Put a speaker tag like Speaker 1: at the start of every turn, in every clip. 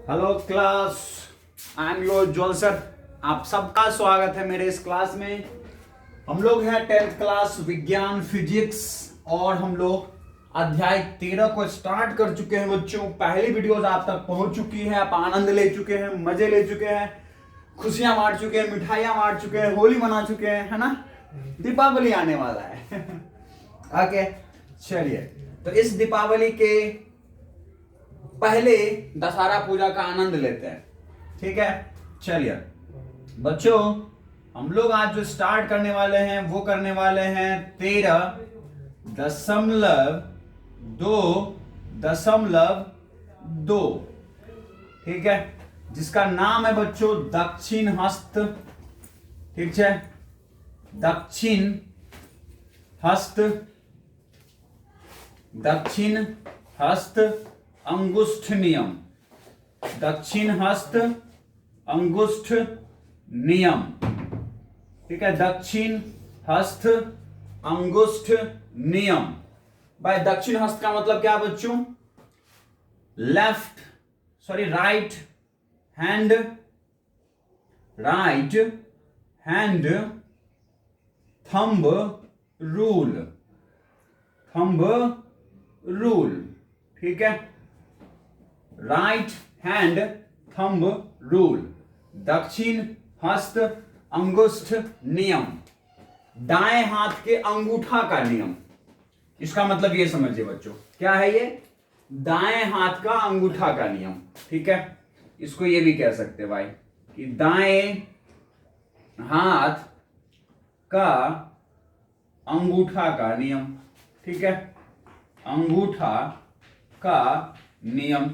Speaker 1: Hello class, I am your जोल sir. आप सबका स्वागत है मेरे इस क्लास में। हम लोग हैं 10th क्लास विज्ञान फिजिक्स और हम लोग अध्याय 13 को स्टार्ट कर चुके हैं बच्चों। पहली वीडियोस आप तक पहुंच चुकी है, आप आनंद ले चुके हैं, मजे ले चुके हैं, खुशियां बांट चुके हैं, मिठाइयां बांट चुके हैं, होली मना चुके हैं, है ना। दीपावली आने वाला है ओके, चलिए तो इस दीपावली के पहले दशहरा पूजा का आनंद लेते हैं, ठीक है। चलिए बच्चों, हम लोग आज जो स्टार्ट करने वाले हैं वो करने वाले हैं 13.2.2, ठीक है, जिसका नाम है बच्चों दक्षिण हस्त, ठीक है, दक्षिण हस्त, दक्षिण हस्त अंगुष्ठ नियम, दक्षिण हस्त अंगुष्ठ नियम, ठीक है, दक्षिण हस्त अंगुष्ठ नियम। भाई दक्षिण हस्त का मतलब क्या बच्चों? Right hand, right hand thumb rule, thumb rule, ठीक है, राइट हैंड थंब रूल, दक्षिण हस्त अंगुष्ठ नियम, दाएं हाथ के अंगूठा का नियम। इसका मतलब ये समझिए बच्चों, क्या है ये? दाएं हाथ का अंगूठा का नियम, ठीक है। इसको ये भी कह सकते हैं भाई कि दाएं हाथ का अंगूठा का नियम, ठीक है, अंगूठा का नियम।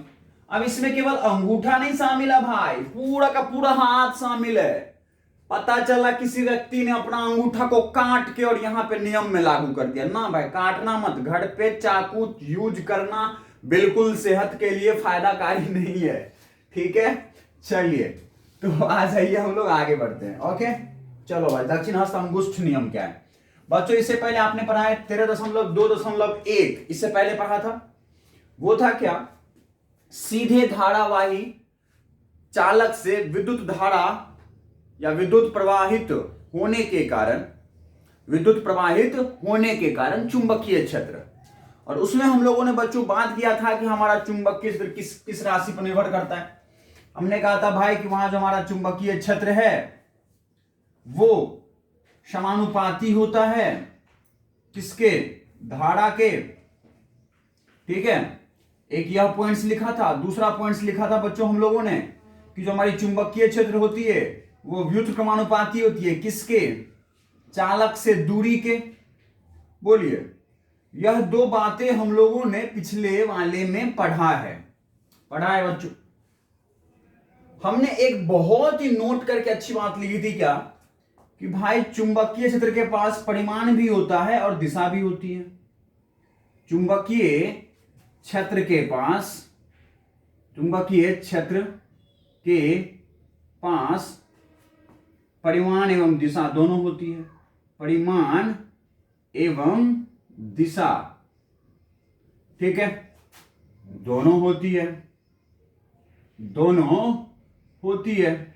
Speaker 1: अब इसमें केवल अंगूठा नहीं शामिल है भाई, पूरा का पूरा हाथ शामिल है। पता चला किसी व्यक्ति ने अपना अंगूठा को काट के और यहां पे नियम में लागू कर दिया ना भाई, काटना मत, घर पे चाकू यूज करना बिल्कुल सेहत के लिए फायदाकारी नहीं है, ठीक है। चलिए तो आ जाइए, हम लोग आगे बढ़ते हैं। ओके चलो भाई, दक्षिण हस्त अंगुष्ठ नियम क्या है बच्चों? इससे पहले आपने पढ़ा है 13.2.1, इससे पहले पढ़ा था, वो था क्या? सीधे धारावाही चालक से विद्युत धारा या विद्युत प्रवाहित होने के कारण, विद्युत प्रवाहित होने के कारण चुंबकीय क्षेत्र। और उसमें हम लोगों ने बच्चों बात किया था कि हमारा चुंबकीय क्षेत्र किस राशि पर निर्भर करता है। हमने कहा था भाई कि वहां जो हमारा चुंबकीय क्षेत्र है वो समानुपाती होता है किसके? धारा के, ठीक है। एक यह पॉइंट्स लिखा था, दूसरा पॉइंट्स लिखा था बच्चों हम लोगों ने कि जो हमारी चुंबकीय क्षेत्र होती है वो व्युत्क्रमानुपाती क्रमानुपाती होती है किसके? चालक से दूरी के। बोलिए, यह दो बातें हम लोगों ने पिछले वाले में पढ़ा है बच्चों। हमने एक बहुत ही नोट करके अच्छी बात लिखी थी क्या, कि भाई चुंबकीय क्षेत्र के पास परिमाण भी होता है और दिशा भी होती है। चुंबकीय क्षेत्र के पास, चुंबकीय क्षेत्र के पास परिमाण एवं दिशा दोनों होती है, परिमाण एवं दिशा, ठीक है, दोनों होती है, दोनों होती है।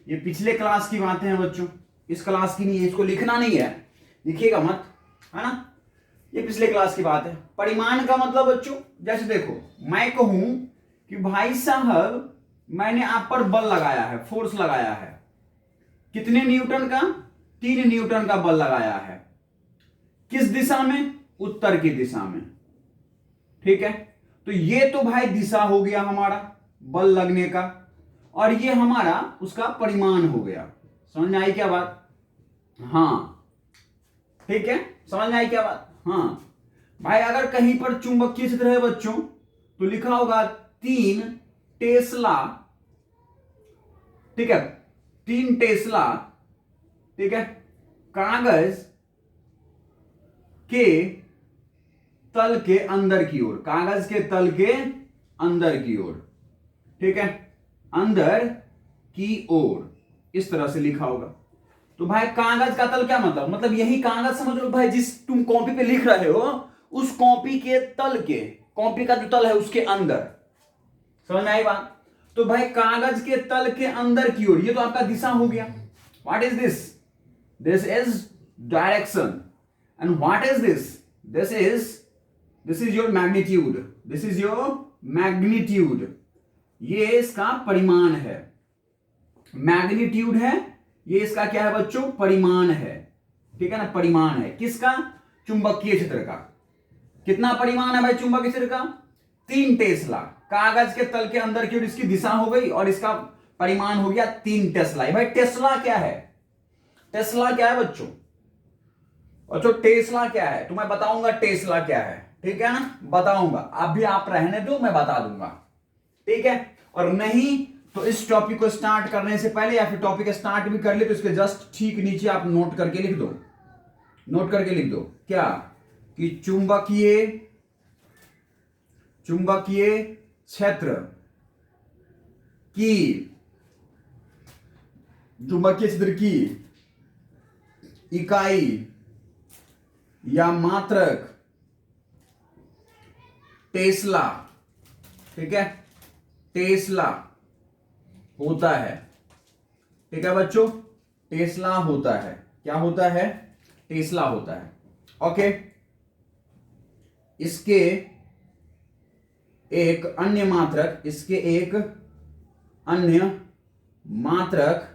Speaker 1: ये पिछले क्लास की बातें हैं बच्चों, इस क्लास की नहीं है, इसको लिखना नहीं है, लिखिएगा मत, है ना। ये पिछले क्लास की बात है। परिमाण का मतलब बच्चों, जैसे देखो मैं कहूं कि भाई साहब मैंने आप पर बल लगाया है, फोर्स लगाया है, कितने न्यूटन का? 3 न्यूटन का बल लगाया है। किस दिशा में? उत्तर की दिशा में, ठीक है। तो ये तो भाई दिशा हो गया हमारा बल लगने का, और ये हमारा उसका परिमाण हो गया। समझ में आई क्या बात? हाँ ठीक है, समझ में आई क्या बात? हाँ भाई, अगर कहीं पर चुंबकीय क्षेत्र है बच्चों तो लिखा होगा 3 टेस्ला, ठीक है, 3 टेस्ला, ठीक है, कागज के तल के अंदर की ओर, कागज के तल के अंदर की ओर, ठीक है, अंदर की ओर, इस तरह से लिखा होगा। तो भाई कागज का तल क्या मतलब यही कागज समझ लो भाई, जिस तुम कॉपी पे लिख रहे हो उस कॉपी के तल के, कॉपी का जो तल है उसके अंदर, समझ में आई बात। तो भाई कागज के तल के अंदर की ओर, ये तो आपका दिशा हो गया. What is this? This is direction. And what is this? This is your magnitude. This is your magnitude. ये इसका परिमाण है. मैग्नीट्यूड है, ये इसका क्या है बच्चों? परिमाण है. ठीक है ना, परिमाण है. किसका? चुंबकीय क्षेत्र का. कितना परिमाण है भाई चुंबकीय क्षेत्र का? 3 टेस्ला. कागज के तल के अंदर की ओर इसकी दिशा हो गई और इसका परिमाण हो गया 3 टेस्ला. भाई टेस्ला क्या है? टेस्ला क्या है बच्चों? बच्चों टेस्ला क्या है? तो मैं बताऊंगा टेस्ला क्या है. ठीक है ना, बताऊंगा. अभी आप रहने दो, मैं बता दूंगा. ठीक है. और नहीं तो इस टॉपिक को स्टार्ट करने से पहले या फिर टॉपिक स्टार्ट भी कर ले तो इसके जस्ट ठीक नीचे आप नोट करके लिख दो. नोट करके लिख दो क्या? कि चुंबकीय क्षेत्र की चुंबकीय क्षेत्र की इकाई या मात्रक टेस्ला. ठीक है, टेस्ला होता है. ठीक है बच्चों, टेस्ला होता है. क्या होता है? टेस्ला होता है. ओके. इसके एक अन्य मात्रक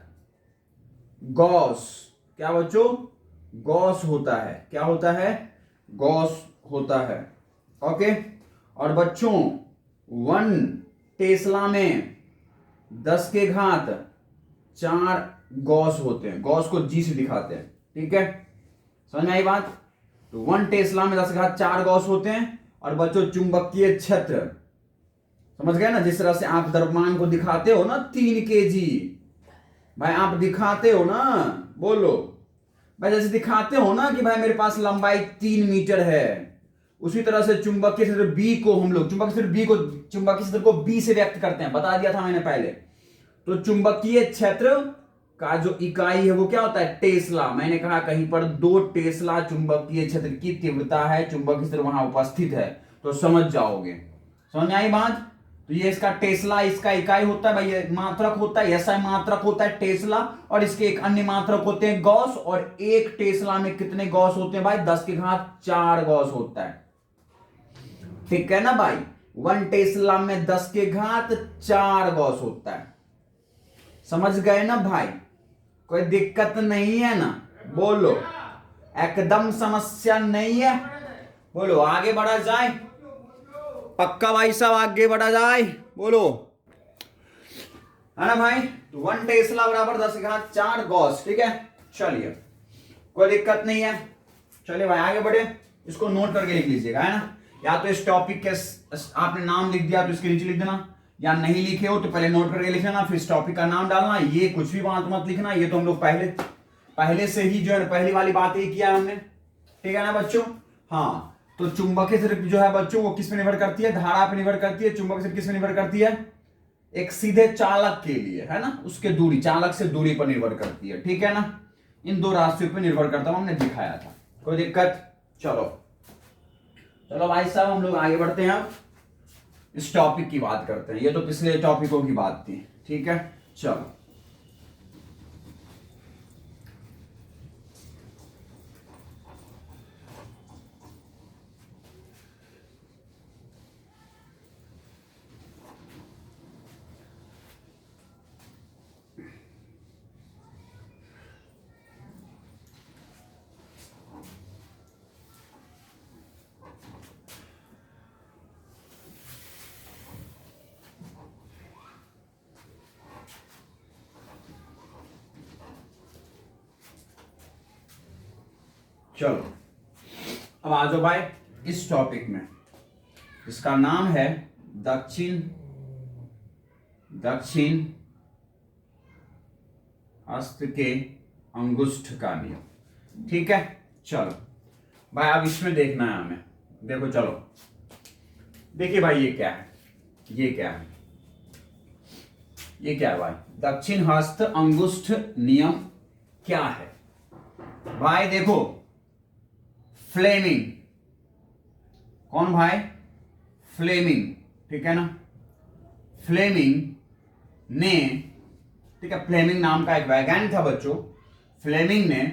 Speaker 1: गॉस. क्या बच्चों? गॉस होता है. क्या होता है? गॉस होता है. ओके. और बच्चों 1 टेस्ला में 10 के घात 4 गॉस होते हैं. गॉस को जी से दिखाते हैं. ठीक है, समझ में आई बात? तो 1 टेस्ला में 10 के घात 4 गॉस होते हैं. और बच्चों चुंबकीय क्षेत्र समझ गए ना? जिस तरह से आप द्रव्यमान को दिखाते हो ना 3 kg, भाई आप दिखाते हो ना, बोलो भाई, जैसे दिखाते हो ना कि भाई मेरे पास लंबाई 3 मीटर है, उसी तरह से चुंबकीय क्षेत्र बी को हम लोग चुंबकीय क्षेत्र को बी से व्यक्त करते हैं. बता दिया था मैंने पहले. तो चुंबकीय क्षेत्र का जो इकाई है वो क्या होता है? टेस्ला. मैंने कहा कहीं पर 2 टेस्ला चुंबकीय क्षेत्र की तीव्रता है, चुंबकीय क्षेत्र वहां उपस्थित है, तो समझ जाओगे. समझ में आई बात? तो ये इसका टेस्ला, इसका इकाई होता है भाई, ये मात्रक होता है. ऐसा मात्रक होता है टेस्ला. और इसके एक अन्य मात्रक होते हैं गॉस. और 1 टेस्ला में कितने गॉस होते हैं भाई? 10 के घात 4 गॉस होता है. ठीक है ना भाई? 1 टेस्ला में 10 के घात 4 गॉस होता है. समझ गए ना भाई? कोई दिक्कत नहीं है ना? बोलो, एकदम समस्या नहीं है. बोलो, आगे बढ़ा जाए. पक्का भाई साहब, आगे बढ़ा जाए. बोलो, है ना भाई? तो 1 टेस्ला बराबर 10 के घात 4 गॉस. ठीक है, चलिए, कोई दिक्कत नहीं है. चलिए भाई आगे बढ़े. इसको नोट करके लिख लीजिएगा, है ना? या तो इस टॉपिक के आपने नाम लिख दिया तो इसके नीचे लिख देना, या नहीं लिखे हो तो पहले नोट करके लिख लेना, फिर इस टॉपिक का नाम डालना. ये कुछ भी बात मत लिखना, ये तो हम लोग पहले से ही जो है पहली वाली बात ही किया हमने. ठीक है ना बच्चों? हाँ. तो चुंबकीय क्षेत्र जो है बच्चों वो किस पे निर्भर करती है? धारा पे निर्भर करती है. चुंबकीय क्षेत्र किस पे निर्भर करती है? एक सीधे चालक के लिए, है ना, उसके दूरी, चालक से दूरी पर निर्भर करती है. ठीक है ना? इन 2 राशियों पर निर्भर करता हूं, हमने दिखाया था. कोई दिक्कत? चलो भाई साहब, हम लोग आगे बढ़ते हैं. अब इस टॉपिक की बात करते हैं. ये तो पिछले टॉपिकों की बात थी. ठीक है, चलो. चलो अब आ जाओ भाई इस टॉपिक में. इसका नाम है दक्षिण हस्त के अंगुष्ठ का नियम. ठीक है, चलो भाई अब इसमें देखना है हमें. देखो चलो, देखिए भाई ये क्या है? ये क्या है भाई? दक्षिण हस्त अंगुष्ठ नियम क्या है भाई? देखो, फ्लेमिंग. कौन भाई? फ्लेमिंग. ठीक है ना? फ्लेमिंग ने, ठीक है, फ्लेमिंग नाम का एक वैज्ञानिक था बच्चों, फ्लेमिंग ने,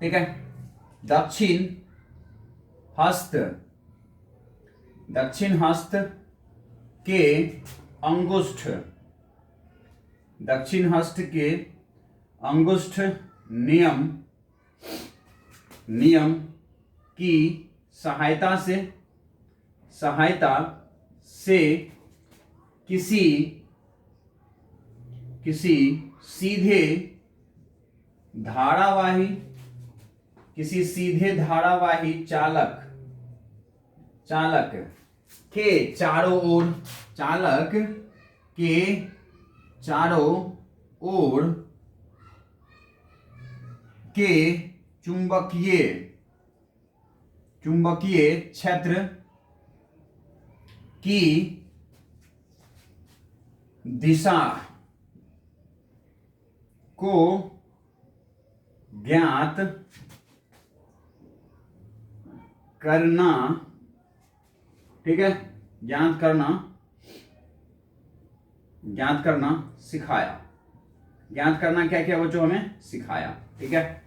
Speaker 1: ठीक है, दक्षिण हस्त के अंगुष्ठ, दक्षिण हस्त के अंगुष्ठ नियम की सहायता से किसी सीधे धारावाही चालक के चारों ओर के चुंबकीय क्षेत्र की दिशा को ज्ञात करना, ठीक है, ज्ञात करना सिखाया। ज्ञात करना क्या किया बच्चों? हमें सिखाया। ठीक है,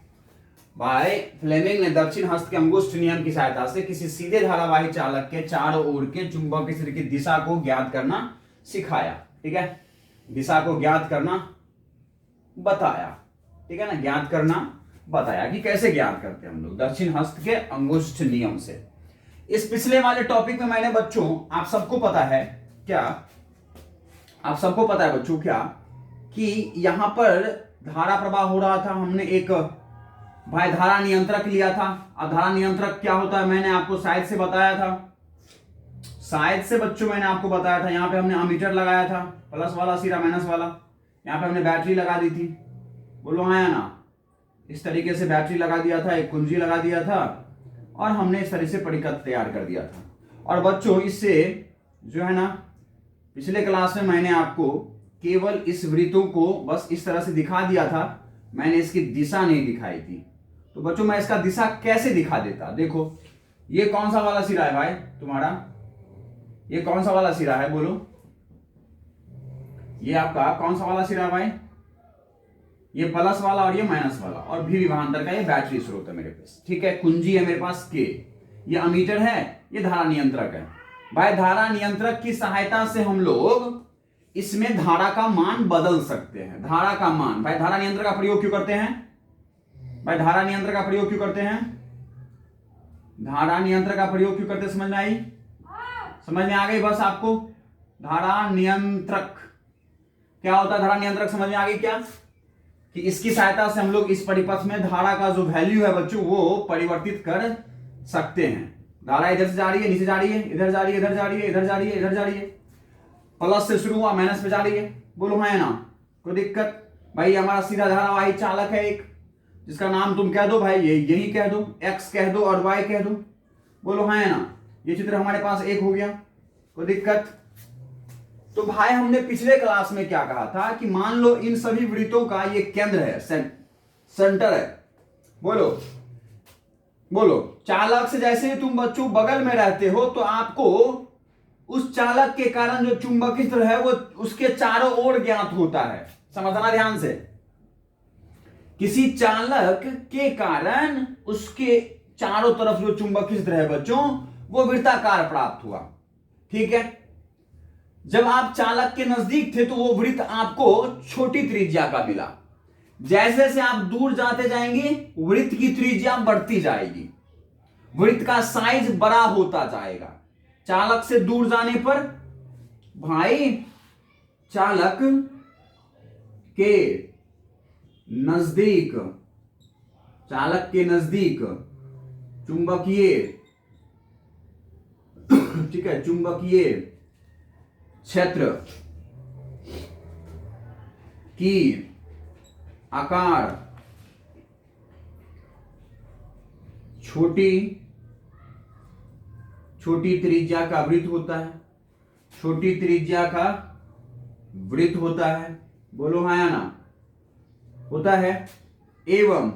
Speaker 1: भाई फ्लेमिंग ने दक्षिण हस्त के अंगुष्ठ नियम की सहायता से किसी सीधे धारावाही चालक के चारों ओर के चुंबकीय क्षेत्र की दिशा को ज्ञात करना सिखाया। ठीक है, दिशा को ज्ञात करना बताया। ठीक है ना, ज्ञात करना बताया कि कैसे ज्ञात करते हैं हम लोग दक्षिण हस्त के अंगुष्ठ नियम से। इस पिछले वाले टॉपिक में मैंने बच्चों, आप सबको पता है क्या, आप सबको पता है बच्चों क्या, कि यहां पर धारा प्रवाह हो रहा था। हमने एक भाई धारा नियंत्रक लिया था। अब धारा नियंत्रक क्या होता है मैंने आपको शायद से बताया था, शायद से बच्चों मैंने आपको बताया था। यहाँ पे हमने अमीटर लगाया था, प्लस वाला सिरा माइनस वाला, यहाँ पे हमने बैटरी लगा दी थी। बोलो हाँ या ना? इस तरीके से बैटरी लगा दिया था, एक कुंजी लगा दिया था और हमने इस तरह से परिपथ तैयार कर दिया था। और बच्चों इससे जो है ना, पिछले क्लास में मैंने आपको केवल इस वृत्तों को बस इस तरह से दिखा दिया था, मैंने इसकी दिशा नहीं दिखाई थी। तो बच्चों मैं इसका दिशा कैसे दिखा देता, देखो ये कौन सा वाला सिरा है भाई तुम्हारा, ये कौन सा वाला सिरा है बोलो, ये आपका कौन सा वाला सिरा है भाई? ये प्लस वाला और ये माइनस वाला, और भी विभवांतर का ये बैटरी स्रोत है मेरे पास। ठीक है, कुंजी है मेरे पास के, ये अमीटर है, ये धारा नियंत्रक है। भाई धारा नियंत्रक की सहायता से हम लोग इसमें धारा का मान बदल सकते हैं। धारा का मान, भाई धारा नियंत्रक का प्रयोग क्यों करते हैं? भाई धारा नियंत्रक का प्रयोग क्यों करते हैं? धारा नियंत्रक का प्रयोग क्यों करते हैं? समझ में आई? समझ में आ गई बस आपको? धारा नियंत्रक क्या होता है? धारा नियंत्रक समझ में आ गई क्या? कि इसकी सहायता से हम लोग इस परिपथ में धारा का जो वैल्यू है बच्चों वो परिवर्तित कर सकते हैं। धारा इधर से जा रही है, नीचे जा रही है, इधर जा रही है, इधर जा रही है, इधर जा रही है, इधर जा रही है, प्लस से शुरू हुआ माइनस पे जा रही है। बोलो हाँ या ना? कोई दिक्कत? भाई हमारा सीधा धारावाही चालक है एक, जिसका नाम तुम कह दो भाई, यही कह दो, एक्स कह दो और वाई कह दो। बोलो हाँ या ना? ये चित्र हमारे पास एक हो गया, कोई दिक्कत? तो भाई हमने पिछले क्लास में क्या कहा था कि मान लो इन सभी वृत्तों का ये केंद्र है, सेंटर है। बोलो बोलो, चालक से जैसे तुम बच्चों बगल में रहते हो तो आपको उस चालक के कारण जो चुंबकीय क्षेत्र है वो उसके चारों ओर ज्ञात होता है। समझना ध्यान से, किसी चालक के कारण उसके चारों तरफ जो चुंबकीय क्षेत्र है बच्चों वो वृत्ताकार प्राप्त हुआ। ठीक है, जब आप चालक के नजदीक थे तो वो वृत्त आपको छोटी त्रिज्या का मिला। जैसे जैसे आप दूर जाते जाएंगे वृत्त की त्रिज्या बढ़ती जाएगी, वृत्त का साइज बड़ा होता जाएगा। चालक से दूर जाने पर भाई चालक के नजदीक चुंबकीय, ठीक है, चुंबकीय क्षेत्र की आकार छोटी त्रिज्या का वृत्त होता है, छोटी त्रिज्या का वृत्त होता है। बोलो हाँ या ना? होता है। एवं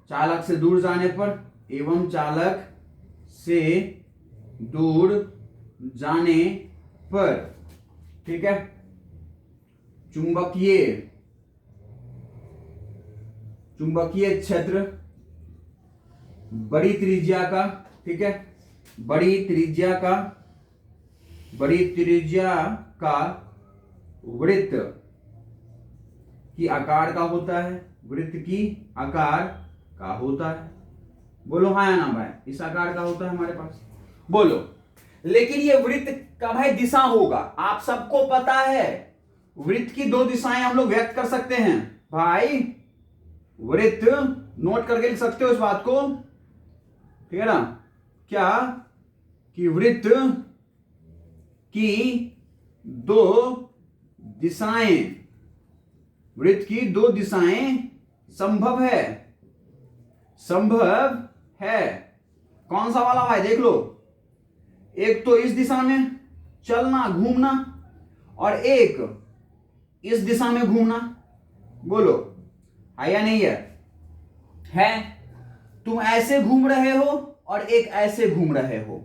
Speaker 1: चालक से दूर जाने पर, एवं चालक से दूर जाने पर, ठीक है, चुंबकीय क्षेत्र बड़ी त्रिज्या का, ठीक है, बड़ी त्रिज्या का वृत्त की आकार का होता है, वृत्त की आकार का होता है। बोलो हाँ या ना भाई, इस आकार का होता है हमारे पास, बोलो। लेकिन ये वृत्त का भाई दिशा होगा, आप सबको पता है वृत्त की दो दिशाएं हम लोग व्यक्त कर सकते हैं भाई। वृत्त नोट करके लिख सकते हो इस बात को, ठीक है ना, क्या कि वृत्त की दो दिशाएं, वृत्त की दो दिशाएं संभव है, कौन सा वाला भाई देख लो, एक तो इस दिशा में चलना घूमना और एक इस दिशा में घूमना। बोलो है या नहीं है? तुम ऐसे घूम रहे हो और एक ऐसे घूम रहे हो।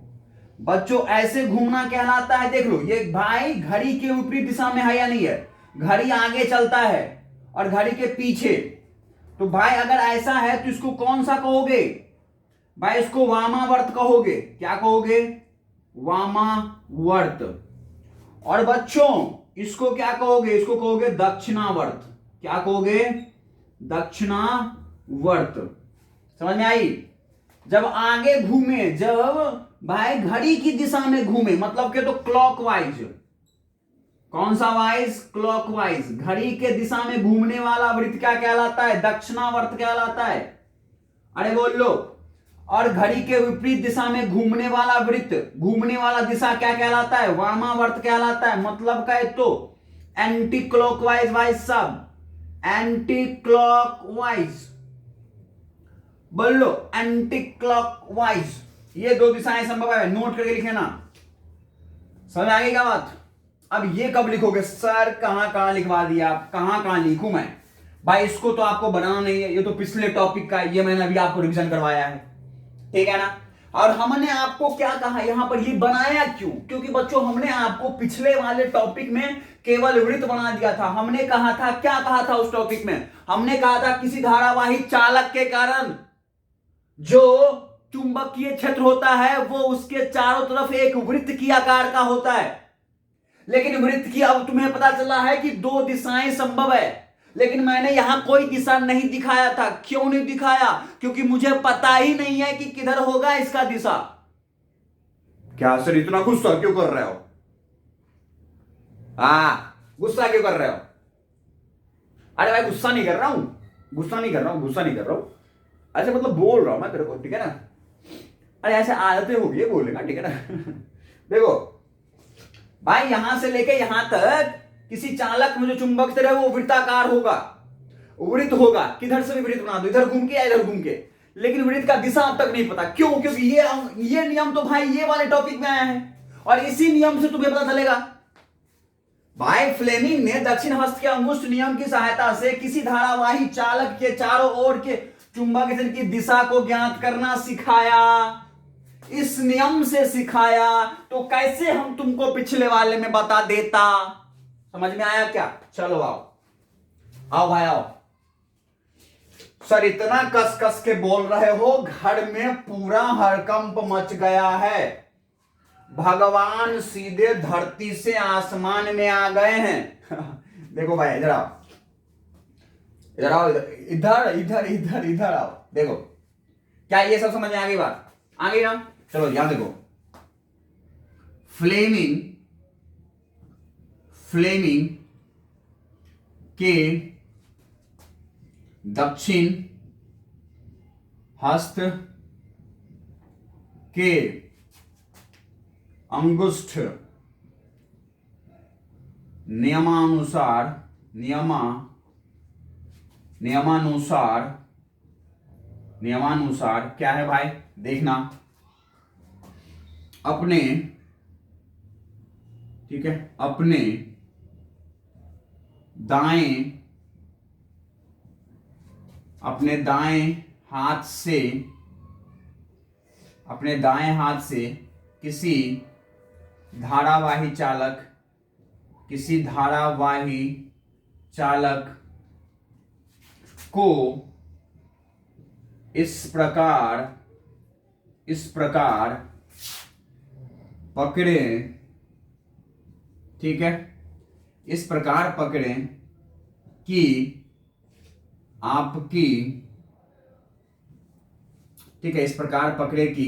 Speaker 1: बच्चों ऐसे घूमना कहलाता है, देख लो ये भाई घड़ी के विपरीत दिशा में है या नहीं है? घड़ी आगे चलता है और घड़ी के पीछे, तो भाई अगर ऐसा है तो इसको कौन सा कहोगे भाई? इसको वामावर्त कहोगे। क्या कहोगे? वामावर्त। और बच्चों इसको क्या कहोगे? इसको कहोगे दक्षिणावर्त। क्या कहोगे? दक्षिणावर्त। समझ में आई? जब आगे घूमे, जब भाई घड़ी की दिशा में घूमे, मतलब के तो क्लॉकवाइज। कौन सा वाइज? क्लॉकवाइज। घड़ी के दिशा में घूमने वाला वृत्त क्या कहलाता है? दक्षिणावर्त कहलाता है। अरे बोल लो। और घड़ी के विपरीत दिशा में घूमने वाला वृत्त, घूमने वाला दिशा क्या कहलाता है? वामावर्त कहलाता है। मतलब का तो एंटी क्लॉकवाइज वाइज सब, एंटी क्लॉकवाइज। बोल लो एंटी क्लॉकवाइज। ये दो दिशाएं संभव है, नोट करके लिखे ना। समझ आ गई क्या बात? अब ये कब लिखोगे? सर कहां लिखवा दिया आप, कहां लिखूं मैं भाई? इसको तो आपको बनाना नहीं है, ये तो पिछले टॉपिक का है, ये मैंने अभी आपको रिवीजन करवाया है, ठीक है ना। और हमने आपको क्या कहा यहां पर, ये बनाया क्यों? क्योंकि बच्चों हमने आपको पिछले वाले टॉपिक में केवल वृत्त बना दिया था। हमने कहा था, क्या कहा था उस टॉपिक में? हमने कहा था किसी धारावाही चालक के कारण जो चुंबकीय क्षेत्र होता है वो उसके चारों तरफ एक वृत्त की आकार का होता है। लेकिन वृत्त की अब तुम्हें पता चला है कि दो दिशाएं संभव है, लेकिन मैंने यहां कोई दिशा नहीं दिखाया था। क्यों नहीं दिखाया? क्योंकि मुझे पता ही नहीं है कि किधर होगा इसका दिशा। क्या सर इतना गुस्सा क्यों कर रहे हो? गुस्सा क्यों कर रहे हो? अरे भाई गुस्सा नहीं कर रहा हूं, गुस्सा नहीं कर रहा हूं। अच्छा मतलब बोल रहा हूं मैं तेरे को, ठीक है ना। अरे ऐसे आदतें हो गई बोलने का, ठीक है ना। देखो भाई यहां से लेके यहां तक किसी चालक में जो चुंबक क्षेत्र है वो वृत्ताकार होगा, वृत्त होगा। किधर से भी वृत्त बना दो, इधर घूम के या इधर घूम के, लेकिन वृत्त का दिशा अब तक नहीं पता। क्यों? क्योंकि ये नियम तो भाई ये वाले टॉपिक में आया है और इसी नियम से तुम्हें पता चलेगा। भाई फ्लेमिंग ने दक्षिण हस्त के अंगुष्ठ नियम की सहायता से किसी धारावाही चालक के चारों ओर के चुंबक क्षेत्र की दिशा को ज्ञात करना सिखाया। इस नियम से सिखाया, तो कैसे हम तुमको पिछले वाले में बता देता। समझ में आया क्या? चलो आओ भाई आओ। सर इतना कस कस के बोल रहे हो, घर में पूरा हड़कंप मच गया है। भगवान सीधे धरती से आसमान में आ गए हैं। देखो भाई इधर आओ, इधर आओ। देखो क्या ये सब समझ में आ गई बात? आ गई ना? चलो ध्यान देखो। फ्लेमिंग के दक्षिण हस्त के अंगुष्ठ नियमानुसार क्या है भाई? देखना, अपने, ठीक है, अपने दाएं हाथ से किसी धारावाही चालक को इस प्रकार पकड़ें, ठीक है, इस प्रकार पकड़ें कि आपकी, ठीक है, इस प्रकार पकड़े कि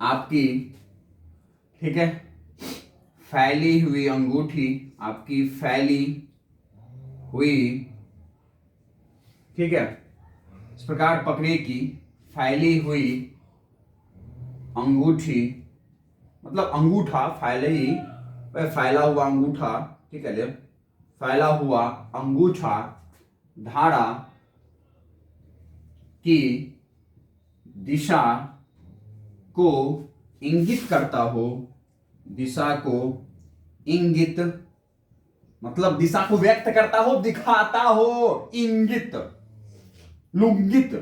Speaker 1: आपकी, ठीक है, फैली हुई अंगूठी, आपकी फैली हुई, ठीक है, इस प्रकार पकड़े कि फैली हुई अंगूठी, मतलब अंगूठा फैली, फैला हुआ अंगूठा, ठीक है, फैला हुआ अंगूठा धारा की दिशा को इंगित करता हो, दिशा को इंगित मतलब दिशा को व्यक्त करता हो, दिखाता हो, इंगित, लुंगित,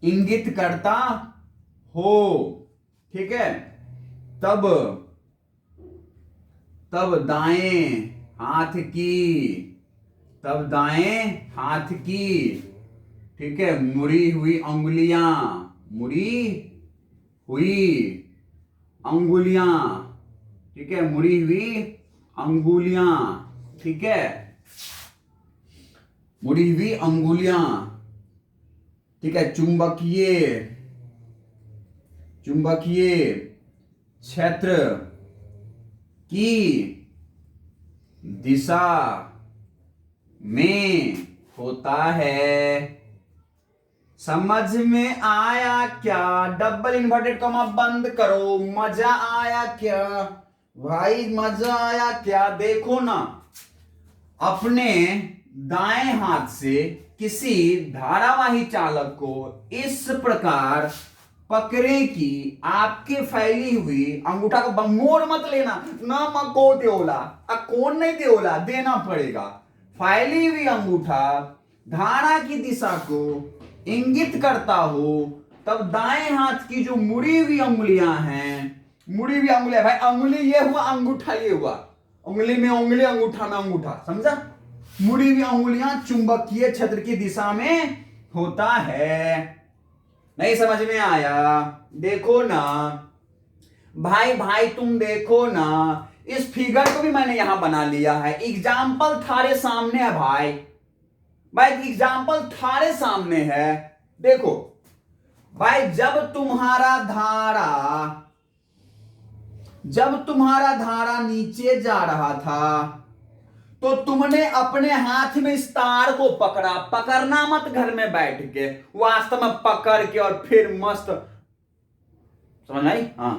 Speaker 1: इंगित करता हो, ठीक है, तब दाएं हाथ की, ठीक है, मुड़ी हुई अंगुलियां, ठीक है, मुड़ी हुई अंगुलियां, ठीक है, मुड़ी हुई अंगुलियां, ठीक है, चुंबकीय क्षेत्र की दिशा में होता है। समझ में आया क्या? डबल इन्वर्टेड कॉमा बंद करो। मजा आया क्या भाई? मजा आया क्या? देखो ना, अपने दाएं हाथ से किसी धारावाही चालक को इस प्रकार पकड़े कि आपके फैली हुई अंगूठा को मोड़ मत लेना ना, मको देओला, कौन नहीं देओला, देना पड़ेगा। फैली हुई अंगूठा धारा की दिशा को इंगित करता हो, तब दाएं हाथ की जो मुड़ी हुई अंगुलियां हैं, मुड़ी हुई अंगुलियां, भाई अंगुली ये हुआ, अंगूठा ये हुआ, उंगली में उंगली, अंगूठा में अंगूठा, समझा? मुड़ी हुई अंगुलियां चुंबकीय क्षेत्र की दिशा में होता है। नहीं समझ में आया? देखो ना भाई तुम देखो ना, इस फिगर को भी मैंने यहां बना लिया है। एग्जाम्पल थारे सामने है भाई एग्जाम्पल थारे सामने है। देखो भाई, जब तुम्हारा धारा नीचे जा रहा था तो तुमने अपने हाथ में इस तार को पकड़ना मत घर में बैठ के, वास्तव में पकड़ के और फिर मस्त, समझ आई? हाँ,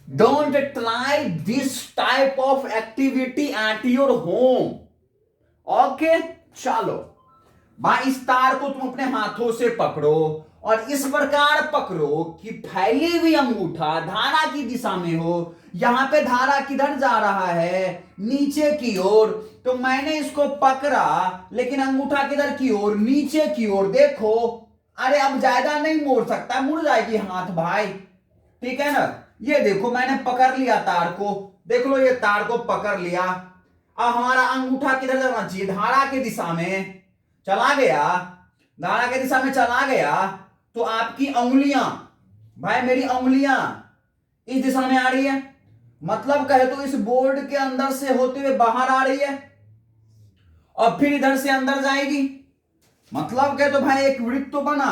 Speaker 1: don't try this type of activity at your home. Okay, चलो भाई, इस तार को तुम अपने हाथों से पकड़ो और इस प्रकार पकड़ो कि फैली हुई अंगूठा धारा की दिशा में हो। यहां पे धारा किधर जा रहा है? नीचे की ओर। तो मैंने इसको पकड़ा, लेकिन अंगूठा किधर की ओर? नीचे की ओर। देखो, अरे अब ज्यादा नहीं मोड़ सकता, मुड़ जाएगी हाथ भाई, ठीक है ना? ये देखो, मैंने पकड़ लिया तार को, देख लो, ये तार को पकड़ लिया। अब हमारा अंगूठा किधर जाना चाहिए? धारा की दिशा में चला गया, धारा की दिशा में चला गया, तो आपकी अंगुलियां, भाई मेरी अंगुलियां इस दिशा में आ रही है, मतलब कहे तो इस बोर्ड के अंदर से होते हुए बाहर आ रही है और फिर इधर से अंदर जाएगी। मतलब कहे तो भाई एक वृत्त तो बना,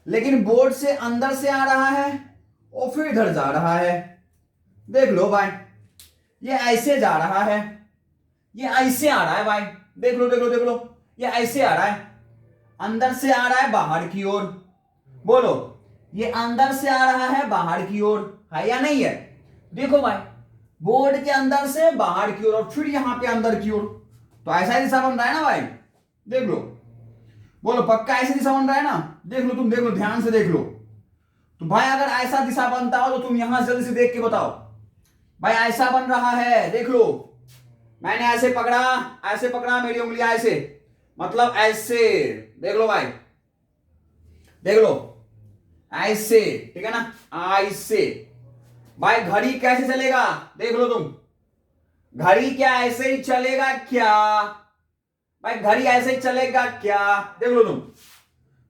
Speaker 1: लेकिन बोर्ड से अंदर से आ रहा है और फिर इधर जा रहा है। देख लो भाई, ये ऐसे जा रहा है, ये ऐसे आ रहा है भाई, देख लो देख लो देख लो, ये ऐसे आ रहा है, अंदर से आ रहा है बाहर की ओर। बोलो, ये अंदर से आ रहा है बाहर की ओर, है या नहीं है? देखो भाई, बोर्ड के अंदर से बाहर की ओर और फिर यहां पे अंदर की ओर, तो ऐसा दिशा बन रहा है ना भाई? देख लो, बोलो पक्का ऐसी दिशा बन रहा है ना? देख लो, तुम देख लो, ध्यान से देख लो। तो भाई अगर ऐसा दिशा बनता हो तो तुम यहां जल्दी से देख के बताओ भाई, ऐसा बन रहा है। देख लो, मैंने ऐसे पकड़ा, मेरी उंगलियां ऐसे, मतलब ऐसे, देख लो भाई, देख लो ऐसे, ठीक है ना? ऐसे। भाई घड़ी कैसे चलेगा? देख लो तुम, घड़ी क्या ऐसे ही चलेगा क्या भाई? घड़ी ऐसे ही चलेगा क्या? देख लो तुम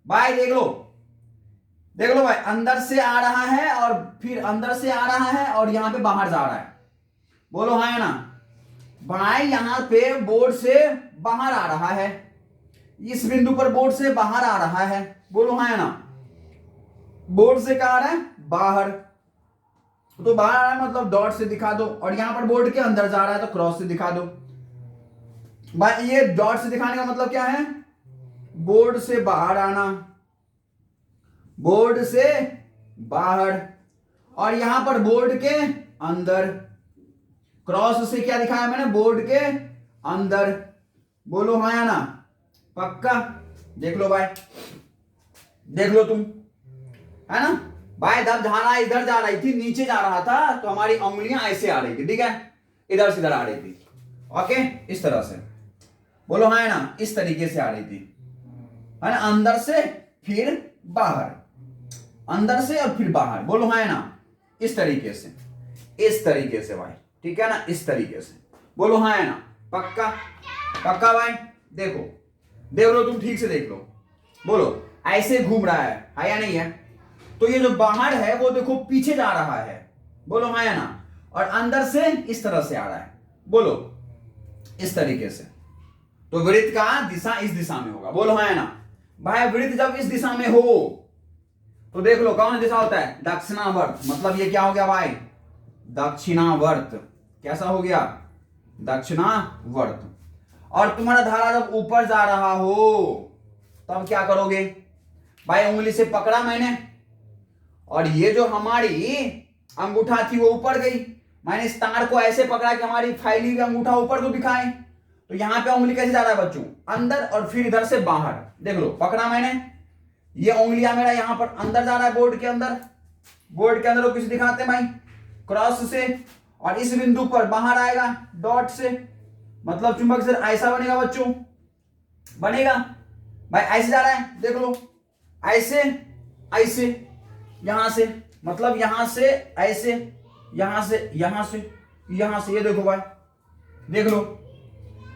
Speaker 1: भाई, देख लो भाई, अंदर से आ रहा है और फिर अंदर से आ रहा है और यहां पे बाहर जा रहा है। बोलो हाँ या ना भाई? यहां पे बोर्ड से बाहर आ रहा है, इस बिंदु पर बोर्ड से बाहर आ रहा है। बोलो हाँ या ना? बोर्ड से कहा आ रहा है बाहर, तो बाहर आ रहा है मतलब डॉट से दिखा दो, और यहां पर बोर्ड के अंदर जा रहा है तो क्रॉस से दिखा दो। भाई ये डॉट से दिखाने का मतलब क्या है? बोर्ड से बाहर आना, बोर्ड से बाहर, और यहां पर बोर्ड के अंदर। क्रॉस से क्या दिखाया मैंने? बोर्ड के अंदर। बोलो हाँ या ना? पक्का? देख लो भाई, देख लो तुम, है ना भाई? जब धारा इधर जा रही थी, नीचे जा रहा था, तो हमारी उंगलियां ऐसे आ रही थी, ठीक है, इधर से इधर आ रही थी। ओके, इस तरह से। बोलो हाँ या ना? इस तरीके से आ रही थी, है ना? अंदर से फिर बाहर, अंदर से और फिर बाहर। बोलो हाँ या ना? इस तरीके से, इस तरीके से भाई, ठीक है ना? इस तरीके से। बोलो हाँ या ना? पक्का? पक्का भाई? देखो, देख लो तुम, ठीक से देख लो। बोलो, ऐसे घूम रहा है या नहीं है? तो ये जो बाहर है वो देखो पीछे जा रहा है। बोलो हाँ या ना? और अंदर से इस तरह से आ रहा है। बोलो, इस तरीके से। तो वृत्त का दिशा इस दिशा में होगा। बोलो हाँ या ना? भाई वृत्त जब इस दिशा में हो तो देख लो कौन दिशा होता है? दक्षिणावर्त। मतलब ये क्या हो गया भाई? दक्षिणावर्त। कैसा हो गया? दक्षिणावर्त। और तुम्हारा धारा जब ऊपर जा रहा हो तब क्या करोगे भाई? उंगली से पकड़ा मैंने, और ये जो हमारी अंगूठा थी वो ऊपर गई। मैंने इस तार को ऐसे पकड़ा कि हमारी फैली हुई अंगूठा ऊपर को दिखाए। तो यहां पे उंगली कैसे जा रहा है बच्चों? अंदर, और फिर इधर से बाहर। देख लो, पकड़ा मैंने, ये उंगलियां मेरा यहां पर अंदर जा रहा है, बोर्ड के अंदर। बोर्ड के अंदर वो किसे दिखाते हैं भाई? क्रॉस से। और इस बिंदु पर बाहर आएगा डॉट से। मतलब चुंबक से ऐसा बनेगा बच्चों, बनेगा भाई, ऐसे जा रहा है, देख लो, ऐसे, ऐसे, यहां से, मतलब यहां से ऐसे, यहां से, यहां से, यहां से, ये देखो भाई, देख लो,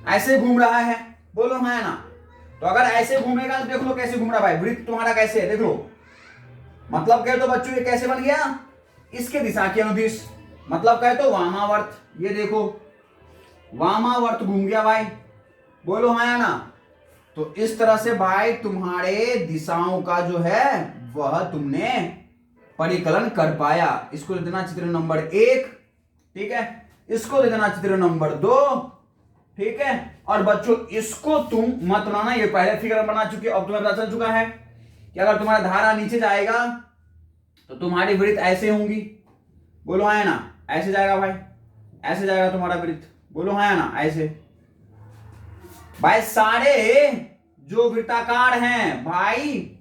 Speaker 1: ऐसे घूम रहा है। बोलो हाँ या ना? तो अगर ऐसे घूमेगा तो देख लो कैसे घूम रहा भाई, वृत्त तुम्हारा कैसे है, देख लो। मतलब कहे तो बच्चों ये कैसे बन गया? इसके दिशा के अनुदिश। मतलब कहे तो वामावर्त। ये देखो, वामावर्त घूम गया भाई। बोलो हाँ या ना? तो इस तरह से भाई तुम्हारे दिशाओं का जो है वह तुमने परिकलन कर पाया। इसको दे देना चित्र नंबर 1, ठीक है? इसको दे देना चित्र नंबर 2, ठीक है? और बच्चों इसको तुम मत बनाना, ये पहले फिगर बना चुके, अब तुम्हें पता चल चुका है कि अगर तुम्हारा धारा नीचे जाएगा तो तुम्हारी वृत्त ऐसे होंगी। बोलो हाँ या ना? ऐसे जाएगा भाई, ऐसे जाएगा तुम्हारा वृत्त। बोलो हाँ या ना? ऐसे भाई। सारे जो वृत्ताकार हैं भाई,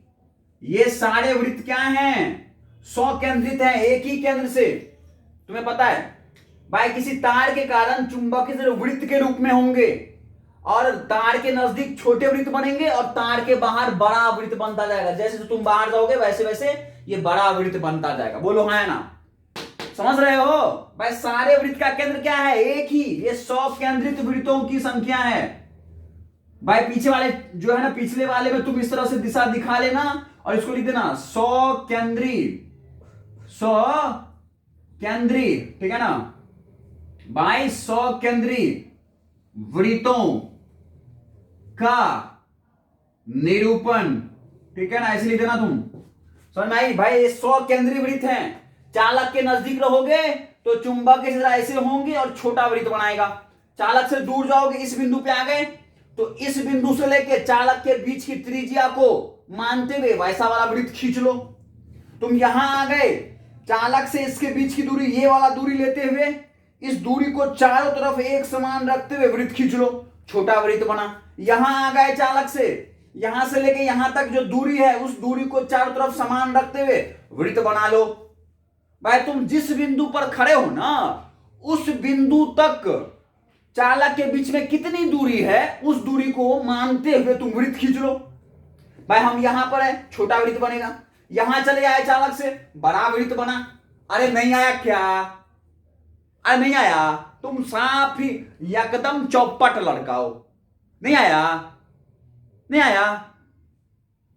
Speaker 1: ये सारे वृत्त क्या हैं? केंद्रित हैं, एक ही केंद्र से। तुम्हें पता है भाई, किसी तार के कारण चुंबक वृत्त के रूप में होंगे, और तार के नजदीक छोटे वृत्त बनेंगे और तार के बाहर बड़ा वृत्त बनता जाएगा। जैसे तुम बाहर जाओगे वैसे वैसे ये बड़ा वृत्त बनता जाएगा। बोलो हाँ या ना? समझ रहे हो भाई? सारे वृत्त का केंद्र क्या है? एक ही। ये 100 केंद्रित वृत्तों की संख्या है भाई। पीछे वाले जो है ना, पिछले वाले में तुम इस तरह से दिशा दिखा लेना और इसको लिख देना 100 केंद्रीय, 100 केंद्रीय, ठीक है ना भाई? 100 केंद्रीय वृत्तों का निरूपण, ठीक है ना? ऐसे लिख देना तुम। समझ में आई भाई? ये 100 केंद्रीय वृत्त हैं। चालक के नजदीक रहोगे तो चुंबक इस तरह ऐसे होंगे और छोटा वृत्त बनाएगा। चालक से दूर जाओगे, इस बिंदु पे आ गए तो इस बिंदु से लेकर चालक के बीच की त्रिज्या को मानते हुए वैसा वाला वृत्त खींच लो। तुम यहां आ गए, चालक से इसके बीच की दूरी, ये वाला दूरी लेते हुए इस दूरी को चारों तरफ एक समान रखते हुए वृत्त खींच लो, छोटा वृत्त बना। यहां आ गए चालक से, यहां से लेके यहां तक जो दूरी है उस दूरी को चारों तरफ समान रखते हुए वृत्त बना लो। भाई तुम जिस बिंदु पर खड़े हो ना, उस बिंदु तक चालक के बीच में कितनी दूरी है उस दूरी को मानते हुए तुम वृत्त खींच लो। भाई हम यहां पर है, छोटा वृत्त बनेगा। यहां चले आए चालक से, बड़ा वृत्त बना। अरे नहीं आया क्या? अरे नहीं आया तुम साफ ही एकदम चौपट लड़का हो। नहीं आया? नहीं आया?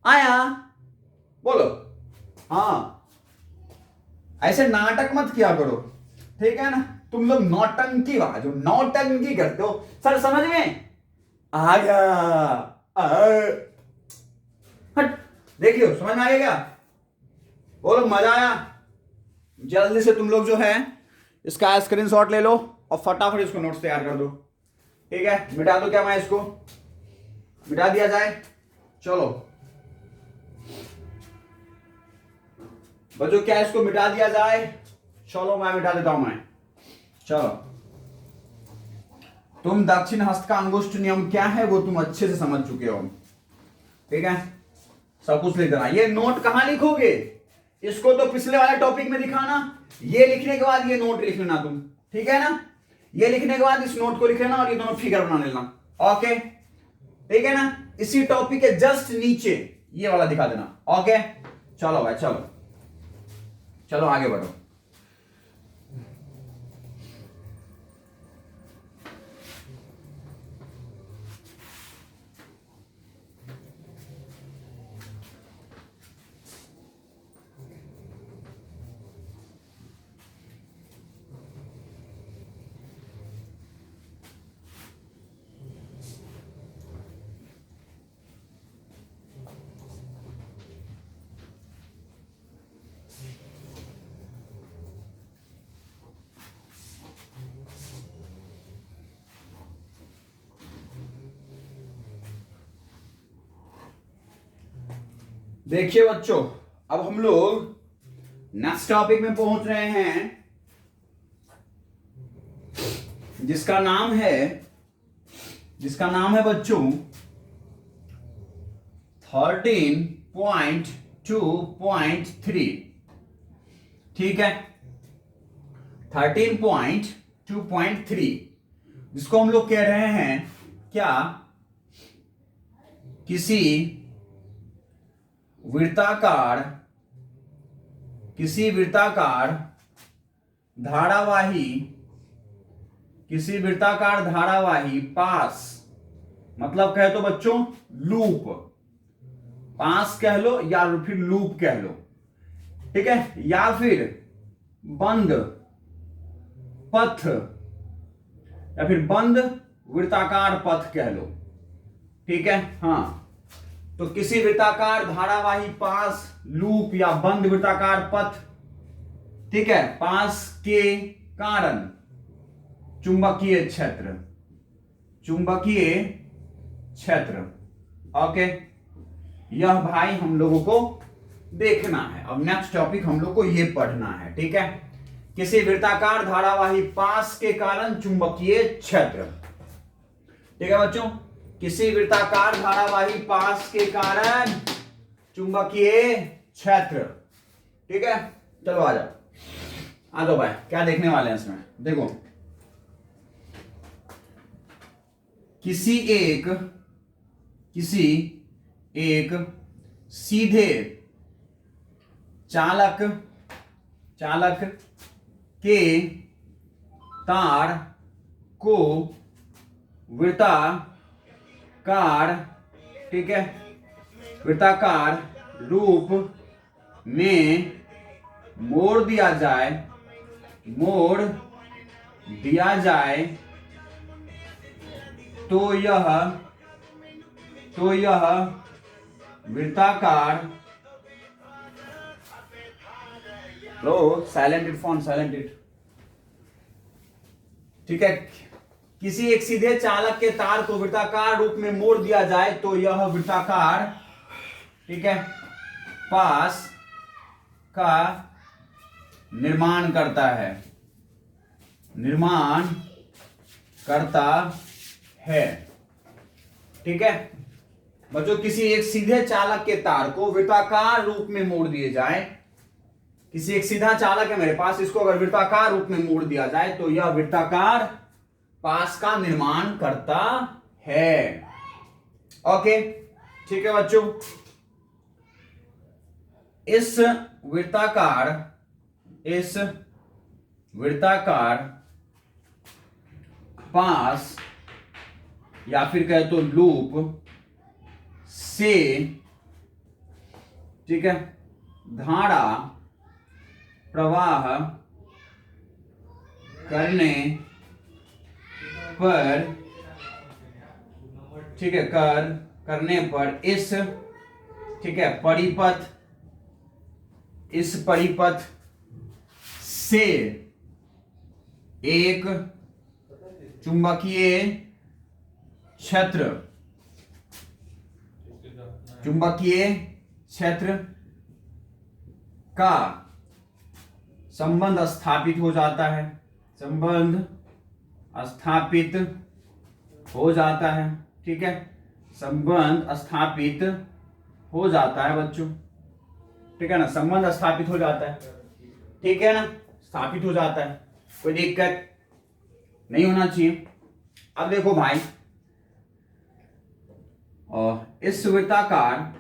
Speaker 1: आया? बोलो। हाँ, ऐसे नाटक मत किया करो, ठीक है ना। तुम लोग नौटंकी बाज हो, नौटंकी करते हो। सर समझ में आ गया? हट, देखियो समझ में आ गया क्या? बोलो मजा आया? जल्दी से तुम लोग जो है इसका स्क्रीनशॉट ले लो और फटाफट इसको नोट्स तैयार कर दो, ठीक है। मिटा दो क्या मैं इसको? मिटा दिया जाए? चलो बच्चों, क्या इसको मिटा दिया जाए? चलो मैं मिटा देता हूं मैं। चलो, तुम दक्षिण हस्त का अंगुष्ठ नियम क्या है वो तुम अच्छे से समझ चुके हो, ठीक है। सब कुछ लिख देना। ये नोट कहां लिखोगे? इसको तो पिछले वाले टॉपिक में दिखाना, ये लिखने के बाद ये नोट लिख लेना तुम, ठीक है ना। ये लिखने के बाद इस नोट को लिख लेना और ये दोनों फिगर बना लेना, ओके, ठीक है ना। इसी टॉपिक के जस्ट नीचे ये वाला दिखा देना, ओके। चलो भाई, चलो चलो आगे बढ़ो। देखिए बच्चों, अब हम लोग नेक्स्ट टॉपिक में पहुंच रहे हैं, जिसका नाम है बच्चों 13.2.3, ठीक है। 13.2.3 जिसको हम लोग कह रहे हैं क्या? किसी वृत्ताकार धारावाही पास, मतलब कह तो बच्चों लूप, पास कह लो या फिर लूप कह लो, ठीक है, या फिर बंद पथ या फिर बंद वृत्ताकार पथ कह लो, ठीक है। हाँ, तो किसी वृत्ताकार धारावाही पास, लूप या बंद वृत्ताकार पथ, ठीक है, पास के कारण चुंबकीय क्षेत्र, ओके। यह भाई हम लोगों को देखना है। अब नेक्स्ट टॉपिक हम लोग को ये पढ़ना है, ठीक है। किसी वृत्ताकार धारावाही पास के कारण चुंबकीय क्षेत्र, ठीक है बच्चों। किसी वृत्ताकार धारावाही पास के कारण चुंबकीय क्षेत्र, ठीक है। चलो आ जाओ भाई, क्या देखने वाले हैं इसमें? देखो, किसी एक सीधे चालक के तार को वृत्ताकार, ठीक है, वृत्ताकार रूप में मोड़ दिया जाए तो यह वृत्ताकार, लो silent it phone, silent it, ठीक है। किसी एक सीधे चालक के तार को वृत्ताकार रूप में मोड़ दिया जाए तो यह वृत्ताकार, ठीक है, पास का निर्माण करता है, ठीक है बच्चों। किसी एक सीधे चालक के तार को वृत्ताकार रूप में मोड़ दिए जाए, किसी एक सीधा चालक है मेरे पास, इसको अगर वृत्ताकार रूप में मोड़ दिया जाए तो यह वृत्ताकार पास का निर्माण करता है, ओके, ठीक है बच्चों। इस वृत्ताकार पास या फिर कहे तो लूप से, ठीक है, धारा प्रवाह करने पर, ठीक है, करने पर इस, ठीक है, इस परिपथ से एक चुंबकीय क्षेत्र का संबंध स्थापित हो जाता है, ठीक है, संबंध स्थापित हो जाता है बच्चों, ठीक है ना, संबंध स्थापित हो जाता है, ठीक है ना, स्थापित हो जाता है, कोई दिक्कत नहीं होना चाहिए। अब देखो भाई, और इस वृत्ताकार,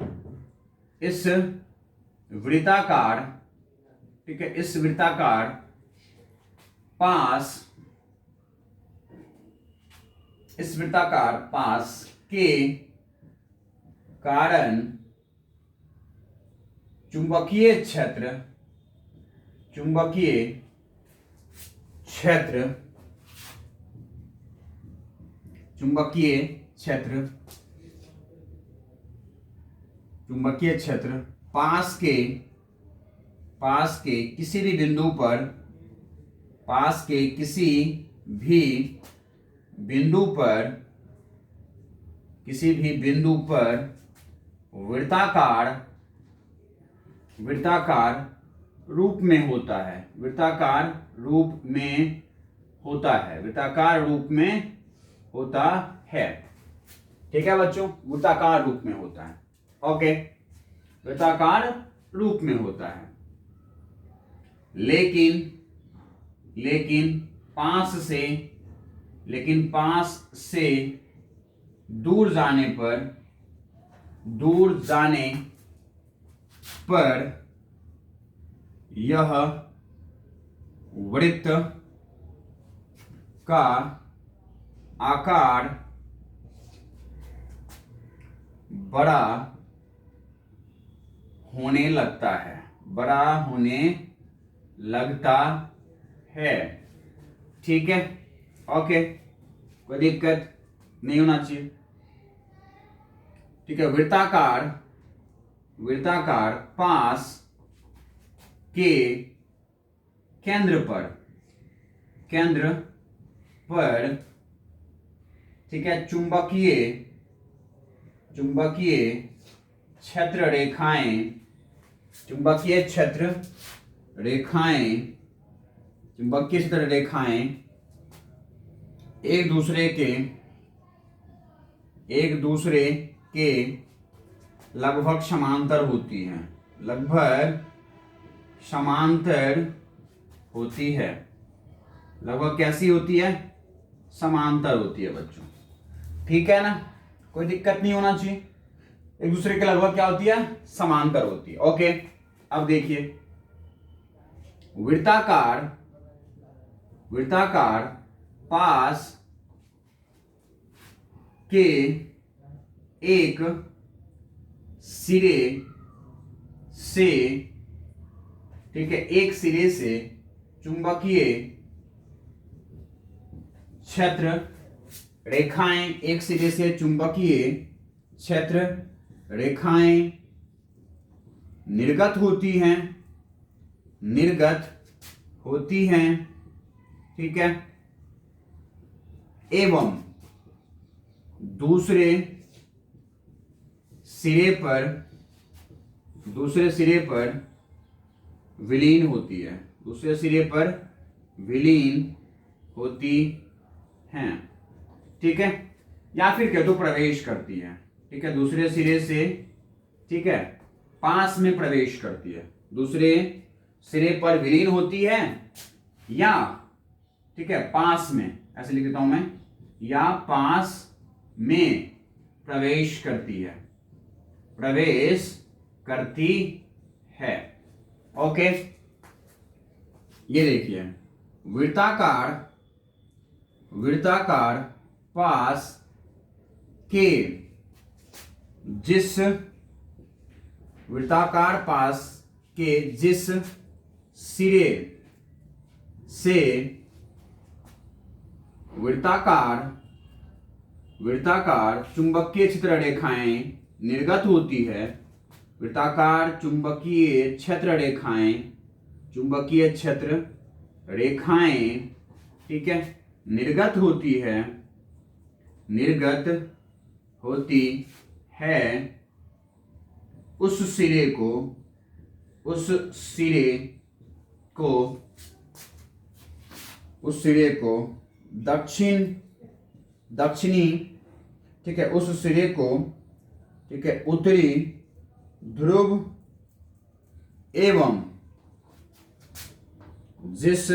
Speaker 1: ठीक है, इस वृत्ताकार पास के कारण चुंबकीय क्षेत्र पास के किसी भी बिंदु पर वृत्ताकार रूप में होता है, ठीक है बच्चों, वृत्ताकार रूप में होता है, ओके, वृत्ताकार रूप में होता है, लेकिन पास से दूर जाने पर यह वृत्त का आकार बड़ा होने लगता है, ठीक है, ओके, कोई दिक्कत नहीं होना चाहिए, ठीक है। वृत्ताकार पास के केंद्र पर, ठीक है, चुंबकीय क्षेत्र रेखाएं एक दूसरे के लगभग समांतर होती हैं, लगभग कैसी होती है, समांतर होती है बच्चों, ठीक है ना, कोई दिक्कत नहीं होना चाहिए, एक दूसरे के लगभग क्या होती है, समांतर होती है, ओके। अब देखिए, वृत्ताकार पास के एक सिरे से, ठीक है, एक सिरे से चुंबकीय क्षेत्र रेखाएं निर्गत होती हैं, ठीक है, एवं दूसरे सिरे पर विलीन होती हैं, ठीक है, या फिर कह दो प्रवेश करती है, ठीक है, दूसरे सिरे से, ठीक है, पास में प्रवेश करती है, दूसरे सिरे पर विलीन होती है, या, ठीक है, पास में, ऐसे लिख देता हूं मैं, या पास में प्रवेश करती है, ओके। ये देखिए, वृत्ताकार पास के जिस वृत्ताकार पास के जिस सिरे से वृत्ताकार चुंबकीय क्षेत्र रेखाएं निर्गत होती है, वृत्ताकार चुंबकीय क्षेत्र रेखाएं ठीक है निर्गत होती है उस सिरे को दक्षिणी ठीक है उस सिरे को ठीक है उत्तरी ध्रुव एवं जिस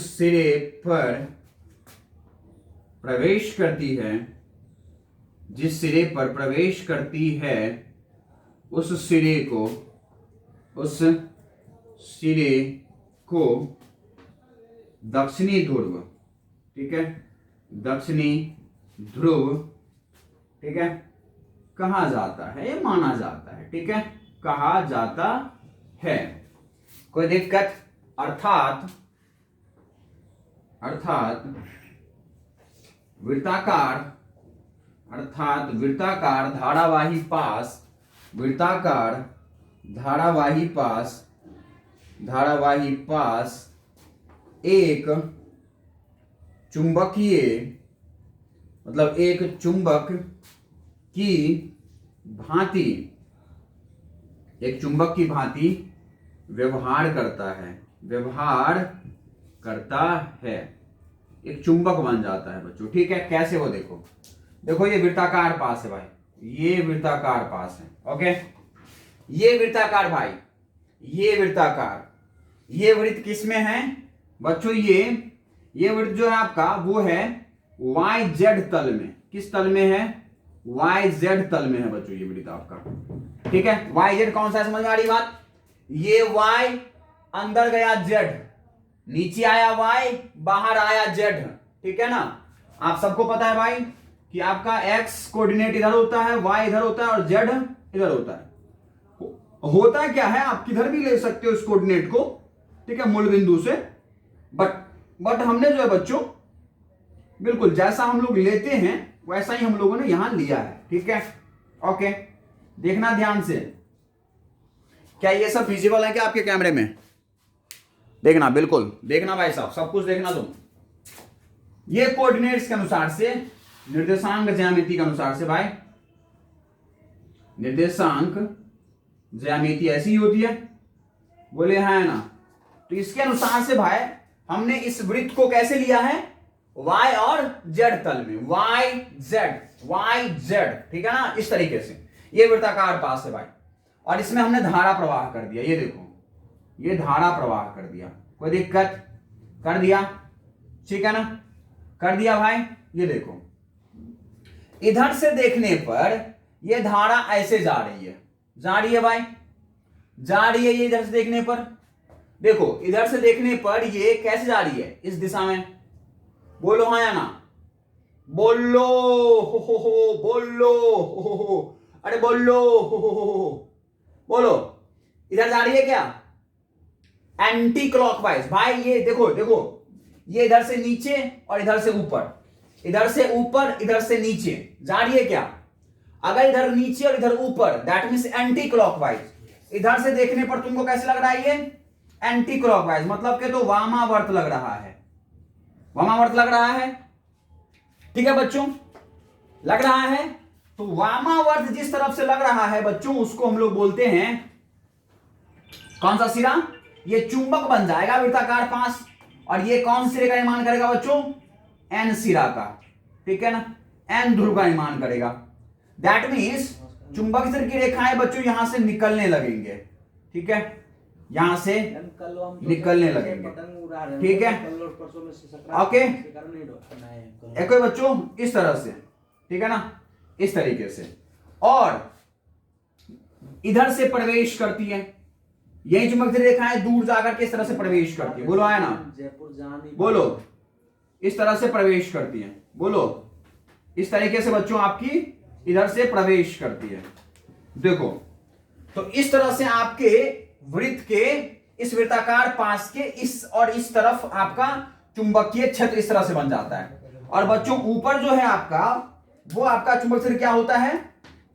Speaker 1: सिरे पर प्रवेश करती है उस सिरे को दक्षिणी ध्रुव ठीक है ठीक है कहा जाता है, ये माना जाता है ठीक है कहा जाता है। कोई दिक्कत? अर्थात वृत्ताकार धारावाही पास एक चुंबकीय मतलब एक चुंबक की भांति व्यवहार करता है एक चुंबक बन जाता है बच्चों ठीक है। कैसे वो देखो ये वृत्ताकार पास है भाई, ये वृत्ताकार पास है ओके, ये वृत्ताकार भाई, ये वृत्त किस में है बच्चों? ये वृत्त जो है आपका वो है YZ तल में। किस तल में है? YZ तल में है बच्चों ये वृत्त आपका ठीक है। YZ कौन सा है समझ में आ रही बात? ये Y अंदर गया Z, नीचे आया Y, बाहर आया Z ठीक है ना। आप सबको पता है भाई कि आपका X कोऑर्डिनेट इधर होता है, Y इधर होता है और Z इधर होता है। होता क्या है, आप किधर भी ले सकते हो इस कोऑर्डिनेट को ठीक है मूल बिंदु से, बट हमने जो है बच्चों बिल्कुल जैसा हम लोग लेते हैं वैसा ही हम लोगों ने यहां लिया है ठीक है। ओके देखना ध्यान से, क्या ये सब विजिबल है क्या आपके कैमरे में? देखना बिल्कुल देखना भाई साहब, सब कुछ देखना तुम। ये कोऑर्डिनेट्स के अनुसार से निर्देशांक ज्यामिति के अनुसार से भाई, निर्देशांक ज्यामिति ऐसी होती है, बोले है ना। तो इसके अनुसार से भाई हमने इस वृत्त को कैसे लिया है? Y और Z तल में, YZ ठीक है ना, इस तरीके से ये वृत्ताकार पास है भाई। और इसमें हमने धारा प्रवाह कर दिया, ये देखो ये धारा प्रवाह कर दिया। कोई दिक्कत? कर दिया ठीक है ना, कर दिया भाई। ये देखो इधर से देखने पर ये धारा ऐसे जा रही है भाई, जा रही है ये इधर से देखने पर। देखो इधर से देखने पर ये कैसे जा रही है? इस दिशा में। बोलो हाँ या ना? बोलो हो बोलो हो, अरे बोलो हो बोलो। इधर जा रही है क्या? एंटी क्लॉकवाइज भाई। ये देखो ये इधर से नीचे और इधर से ऊपर, इधर से ऊपर इधर से नीचे जा रही है क्या? अगर इधर नीचे और इधर ऊपर दैट मींस एंटी क्लॉकवाइज। इधर से देखने पर तुमको कैसे लग रहा है? ये एंटी क्लॉकवाइज मतलब के तो वामावर्त लग रहा है, वामावर्त लग रहा है ठीक है बच्चों, लग रहा है। तो वामावर्त जिस तरफ से लग रहा है बच्चों उसको हम लोग बोलते हैं कौन सा सिरा? ये चुंबक बन जाएगा वृत्ताकार पास। और ये कौन सिरे का निर्माण करेगा बच्चों? N सिरा का ठीक है ना, N ध्रुव का निर्माण करेगा। दैट मीन्स चुंबक सिर की रेखाएं बच्चों यहां से निकलने लगेंगे ठीक है, यहां से निकलने लगेंगे ठीक है। ओके एक बच्चों इस तरह से ठीक है ना, इस तरीके से। और इधर से प्रवेश करती है यही चुंबक रेखाएं दूर जाकर के इस तरह से प्रवेश करती है, बोलो आया ना,
Speaker 2: जयपुर जाने,
Speaker 1: बोलो इस तरह से प्रवेश करती है, बोलो इस तरीके से बच्चों आपकी इधर से प्रवेश करती है। देखो तो इस तरह से आपके वृत्त के इस वृत्ताकार पास के इस और इस तरफ आपका चुंबकीय क्षेत्र इस तरह से बन जाता है। और बच्चों ऊपर जो है आपका, वो आपका चुंबक क्षेत्र क्या होता है,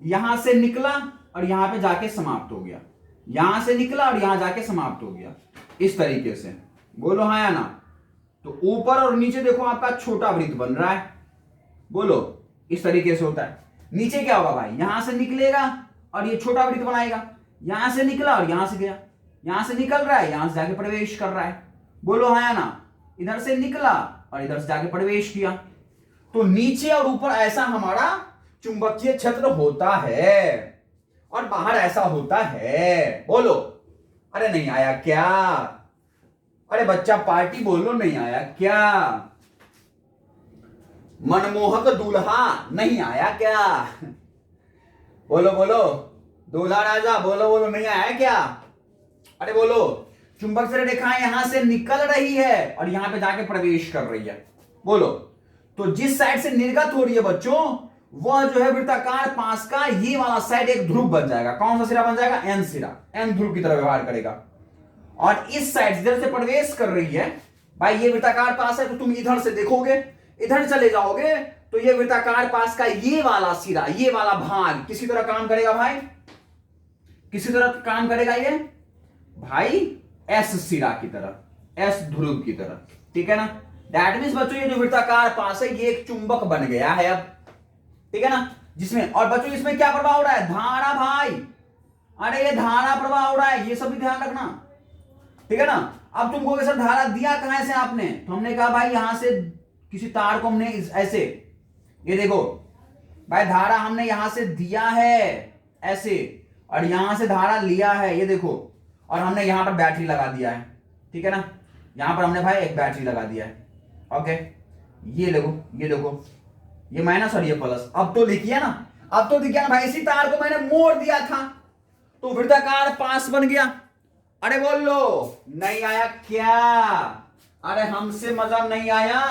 Speaker 1: यहां से निकला और यहां पे जाके समाप्त हो गया, यहां से निकला और यहां जाके समाप्त हो गया, इस तरीके से, बोलो हाँ या ना। तो ऊपर और नीचे देखो आपका छोटा वृत्त बन रहा है, बोलो इस तरीके से होता है। नीचे क्या होगा भाई, यहां से निकलेगा और ये छोटा वृत्त बनाएगा, यहां से निकला और यहां से गया, यहां से निकल रहा है, यहां से जाके प्रवेश कर रहा है, बोलो हाँ या ना। इधर से निकला और इधर से जाके प्रवेश किया। तो नीचे और ऊपर ऐसा हमारा चुंबकीय क्षेत्र होता है और बाहर ऐसा होता है, बोलो। अरे नहीं आया क्या, अरे बच्चा पार्टी बोलो, नहीं आया क्या, मनमोहक दूल्हा नहीं आया क्या, बोलो बोलो, दूल्हा राजा बोलो बोलो, नहीं आया क्या, अरे बोलो। चुंबक क्षेत्र रेखाएं यहां से निकल रही है और यहां पे जाके प्रवेश कर रही है, बोलो। तो जिस साइड से निर्गत हो रही है बच्चों, वह जो है वृत्ताकार पास का ये वाला साइड एक ध्रुव बन जाएगा। कौन सा सिरा बन जाएगा, एन सिरा, एन ध्रुव की तरह व्यवहार करेगा। और इस साइड इधर से प्रवेश कर रही है भाई, ये वृत्ताकार पास है, तो तुम इधर से देखोगे, इधर चले जाओगे तो ये वृत्ताकार पास का ये वाला सिरा, ये वाला भाग किसी तरह काम करेगा भाई, किसी तरह काम करेगा ये भाई एस सिरा की तरह, एस ध्रुव की तरह, ठीक है ना। दैट मींस बच्चों ये जो वृत्ताकार पास है ये एक चुंबक बन गया है अब, ठीक है ना। जिसमें और बच्चों इसमें क्या प्रभाव हो रहा है, धारा भाई, अरे ये धारा प्रवाह हो रहा है, ये सब भी ध्यान रखना, ठीक है ना। अब तुमको सर धारा दिया कहां से आपने, तो हमने कहा भाई यहां से किसी तार को हमने ऐसे, ये देखो भाई धारा हमने यहां से दिया है ऐसे, और यहां से धारा लिया है, ये देखो, और हमने यहां पर बैटरी लगा दिया है, ठीक है ना। यहां पर हमने भाई एक बैटरी लगा दिया है, ओके। ये देखो, ये देखो, ये माइनस और ये प्लस। अब तो लिखिए ना, अब तो दिखिए ना भाई, इसी तार को मैंने मोड़ दिया था तो वृत्ताकार पास बन गया। अरे बोल लो, नहीं आया क्या, अरे हमसे मजा नहीं आया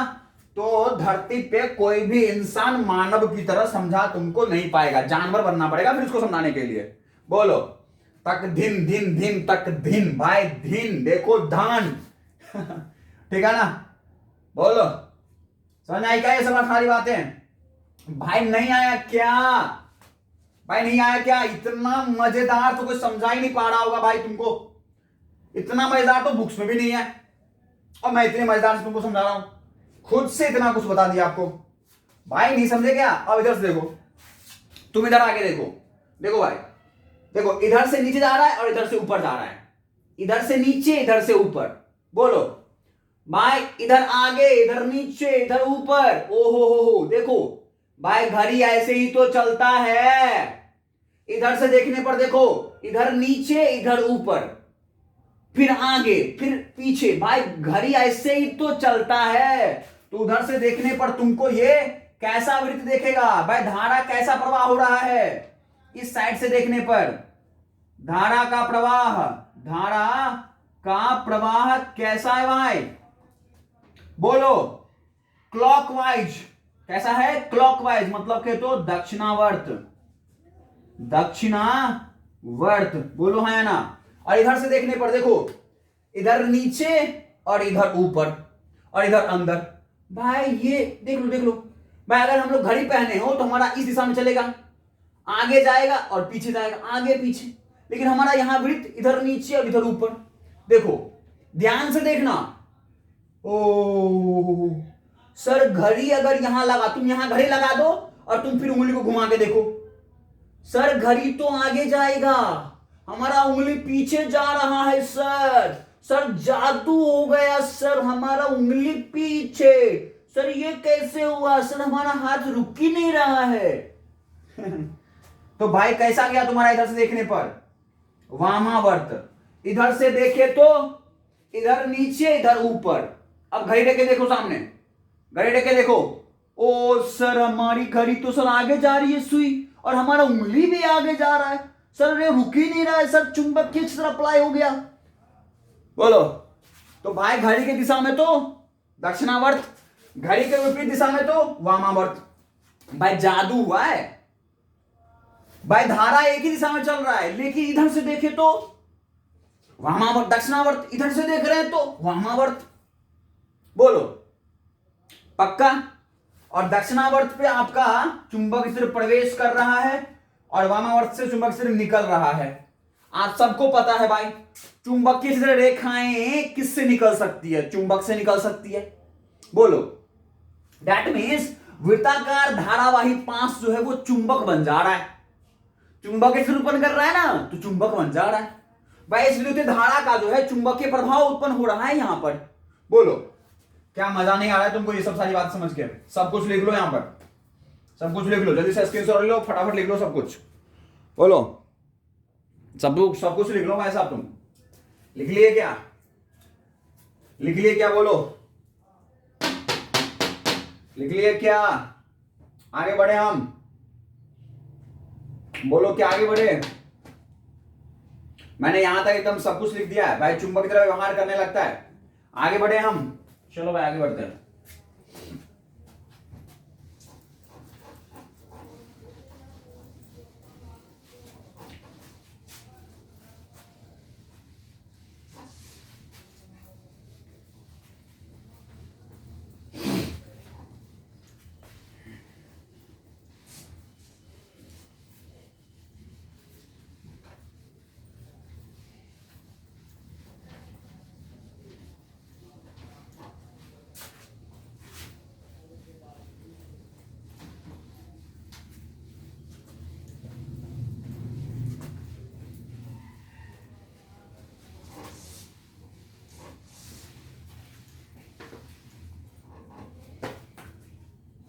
Speaker 1: तो धरती पे कोई भी इंसान मानव की तरह समझा तुमको नहीं पाएगा, जानवर बनना पड़ेगा फिर उसको समझाने के लिए। बोलो तक धिन धिन धिन तक धिन, भाई धिन देखो धान ठीक है ना, बोलो समझ आई क्या ये सब सारी बातें। भाई नहीं आया क्या, भाई नहीं आया क्या, इतना मजेदार तो कोई समझा ही नहीं पा रहा होगा भाई तुमको, इतना मजेदार तो बुक्स में भी नहीं है, और मैं इतने मजेदार से तुमको समझा रहा हूं, खुद से इतना कुछ बता दिया आपको। भाई नहीं समझे क्या, अब इधर से देखो, तुम इधर आके देखो, देखो भाई देखो, इधर से नीचे जा रहा है और इधर से ऊपर जा रहा है, इधर से नीचे इधर से ऊपर, बोलो भाई इधर आगे इधर नीचे इधर ऊपर, ओहो हो देखो भाई घड़ी ऐसे ही तो चलता है, इधर से देखने पर देखो, इधर नीचे इधर ऊपर, फिर आगे फिर पीछे, भाई घड़ी ऐसे ही तो चलता है। तो उधर से देखने पर तुमको ये कैसा वृत्त देखेगा भाई, धारा कैसा प्रवाह हो रहा है, इस साइड से देखने पर धारा का प्रवाह, धारा का प्रवाह कैसा है भाई, बोलो क्लॉकवाइज, कैसा है क्लॉकवाइज, मतलब के तो दक्षिणावर्त, दक्षिणावर्त, बोलो है ना। और इधर से देखने पर देखो, इधर नीचे और इधर ऊपर और इधर अंदर, भाई ये देख लो देख लो भाई, अगर हम लोग घड़ी पहने हो तो हमारा इस दिशा में चलेगा, आगे जाएगा और पीछे जाएगा, आगे पीछे, लेकिन हमारा यहां वृत्त इधर नीचे और इधर ऊपर, देखो ध्यान से देखना। ओ सर घड़ी अगर यहां लगा, तुम यहां घड़ी लगा दो और तुम फिर उंगली को घुमा के देखो, सर घड़ी तो आगे जाएगा, हमारा उंगली पीछे जा रहा है सर, सर जादू हो गया सर, हमारा उंगली पीछे, सर ये कैसे हुआ सर, हमारा हाथ रुक ही नहीं रहा है तो भाई कैसा गया तुम्हारा इधर से देखने पर, वामावर्त, इधर से देखे तो इधर नीचे इधर ऊपर। अब घड़ी लेके देखो सामने, घड़ी लेके देखो, ओ सर हमारी घड़ी तो सर आगे जा रही है सुई, और हमारा उंगली भी आगे जा रहा है, सर ये रुक ही नहीं रहा है सर, चुंबकीय क्षेत्र अप्लाई हो गया। बोलो। तो भाई घड़ी की दिशा में तो दक्षिणावर्त, घड़ी के विपरीत दिशा में तो वामावर्त। भाई जादू हुआ है भाई, धारा एक ही दिशा में चल रहा है, लेकिन इधर से देखे तो वामावर्त दक्षिणावर्त, इधर से देख रहे हैं तो वामावर्त। बोलो पक्का। और दक्षिणावर्त पे आपका चुंबक क्षेत्र प्रवेश कर रहा है और वामावर्त से चुंबक क्षेत्र निकल रहा है। आप सबको पता है भाई, चुंबकीय क्षेत्र रेखाएं किससे निकल सकती है? चुंबक से निकल सकती है। बोलो। दैट मीन्स वृत्ताकार धारावाही पास जो है वो चुंबक बन जा रहा है, चुंबकीय क्षेत्र उत्पन्न कर रहा है ना, तो चुंबक बन जा रहा है भाई। इस विद्युत धारा का जो है चुंबकीय प्रभाव उत्पन्न हो रहा है यहां पर। बोलो क्या मजा नहीं आ रहा है तुमको ये सब सारी बात समझ के? सब कुछ लिख लो यहां पर, सब कुछ लिख लो, जल्दी से स्क्रीनशॉट ले लो, फटाफट लिख लो सब कुछ। बोलो सब कुछ लिख लो भाई साहब। तुम लिख लिए क्या? लिख लिए क्या? बोलो लिख लिए क्या? आगे बढ़े हम। बोलो क्या आगे बढ़े? मैंने यहां तक एकदम सब कुछ लिख दिया है भाई, चुंबक की तरह व्यवहार करने लगता है। आगे बढ़े हम, चलो भाई आगे बढ़ते हैं।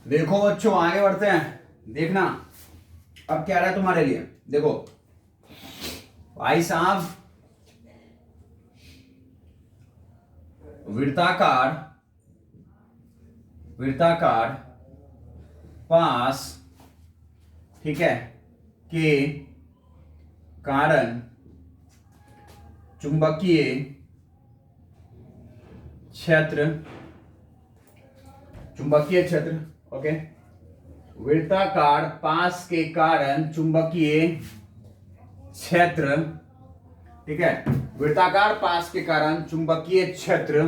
Speaker 1: देखो बच्चों आगे बढ़ते हैं, देखना अब क्या रहा है तुम्हारे लिए। देखो भाई साहब, वृत्ताकार वृत्ताकार पास, ठीक है, के कारण चुंबकीय क्षेत्र, चुंबकीय क्षेत्र, ओके, वृत्ताकार पास के कारण चुंबकीय क्षेत्र, ठीक है, वृत्ताकार पास के कारण चुंबकीय क्षेत्र,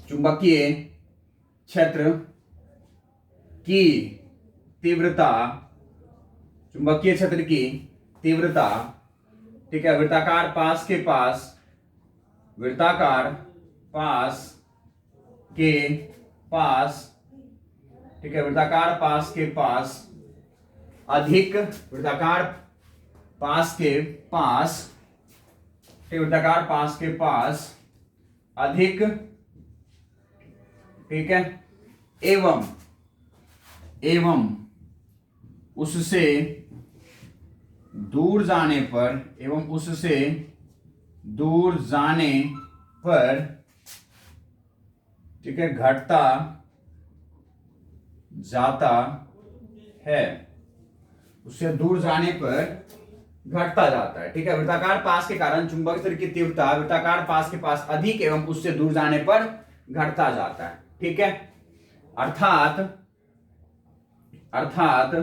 Speaker 1: चुंबकीय क्षेत्र की तीव्रता, चुंबकीय क्षेत्र की तीव्रता, ठीक है, वृत्ताकार पास के पास, वृत्ताकार पास के पास, ठीक है, वृत्ताकार पास के पास अधिक, वृत्ताकार पास के पास, ठीक, वृत्ताकार पास के पास अधिक, ठीक है, एवं उससे दूर जाने पर, एवं उससे दूर जाने पर, ठीक है, घटता जाता है, उससे दूर जाने पर घटता जाता है, ठीक है, वृत्ताकार पास के कारण चुंबक क्षेत्र की तीव्रता वृत्ताकार पास के पास अधिक एवं उससे दूर जाने पर घटता जाता है, ठीक है। अर्थात अर्थात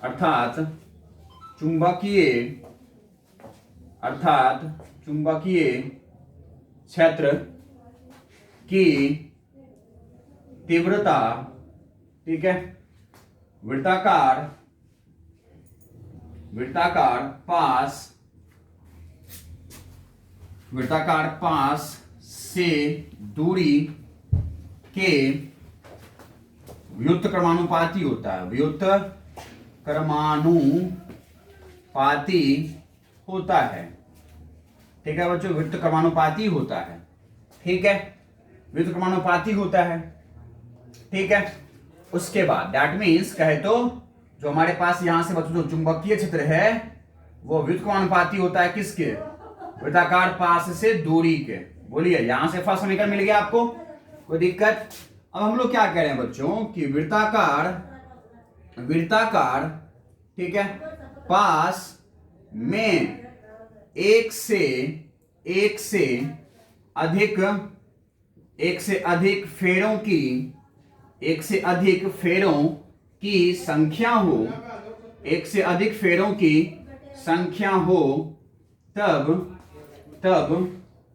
Speaker 1: अर्थात चुंबकीय क्षेत्र की तीव्रता, ठीक है, वृत्ताकार पास से दूरी के व्युत्क्रमानुपाती होता है, व्युत्क्रमानुपाती होता है, ठीक है बच्चों, व्युत्क्रमानुपाती होता है, ठीक है, व्युत्क्रमानुपाती होता है, ठीक है। उसके बाद दैट मीन्स कहे तो जो हमारे पास यहां से बच्चों जो चुंबकीय क्षेत्र है वो व्युत्क्रमानुपाती होता है किसके? वृत्ताकार पास से दूरी के। बोलिए यहां से फर्स्ट समीकरण मिल गया आपको, कोई दिक्कत? अब हम लोग क्या कह रहे हैं बच्चों कि वृत्ताकार, ठीक है, पास में एक से अधिक फेरों की संख्या हो, एक से अधिक फेरों की संख्या हो, तब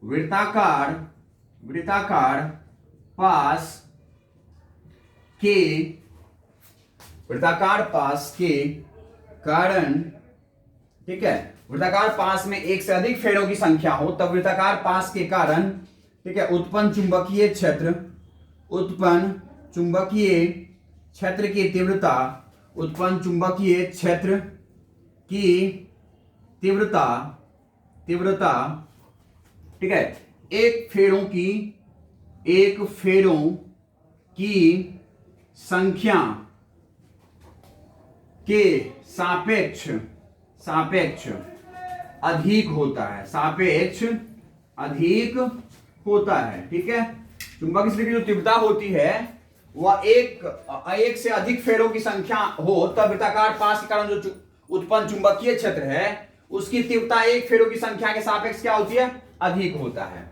Speaker 1: वृत्ताकार पास के कारण, ठीक है, वृत्ताकार पास में एक से अधिक फेरों की संख्या हो तब वृत्ताकार पास के कारण, ठीक है, उत्पन्न चुंबकीय क्षेत्र की तीव्रता, ठीक है, एक फेरों की संख्या के सापेक्ष अधिक होता है, ठीक है। चुंबकीय क्षेत्र की जो तीव्रता होती है वह एक से अधिक फेरों की संख्या हो तब वृत्ताकार पास के कारण जो उत्पन्न चुंबकीय क्षेत्र है उसकी तीव्रता एक फेरों की संख्या के सापेक्ष क्या होती है, अधिक होता है।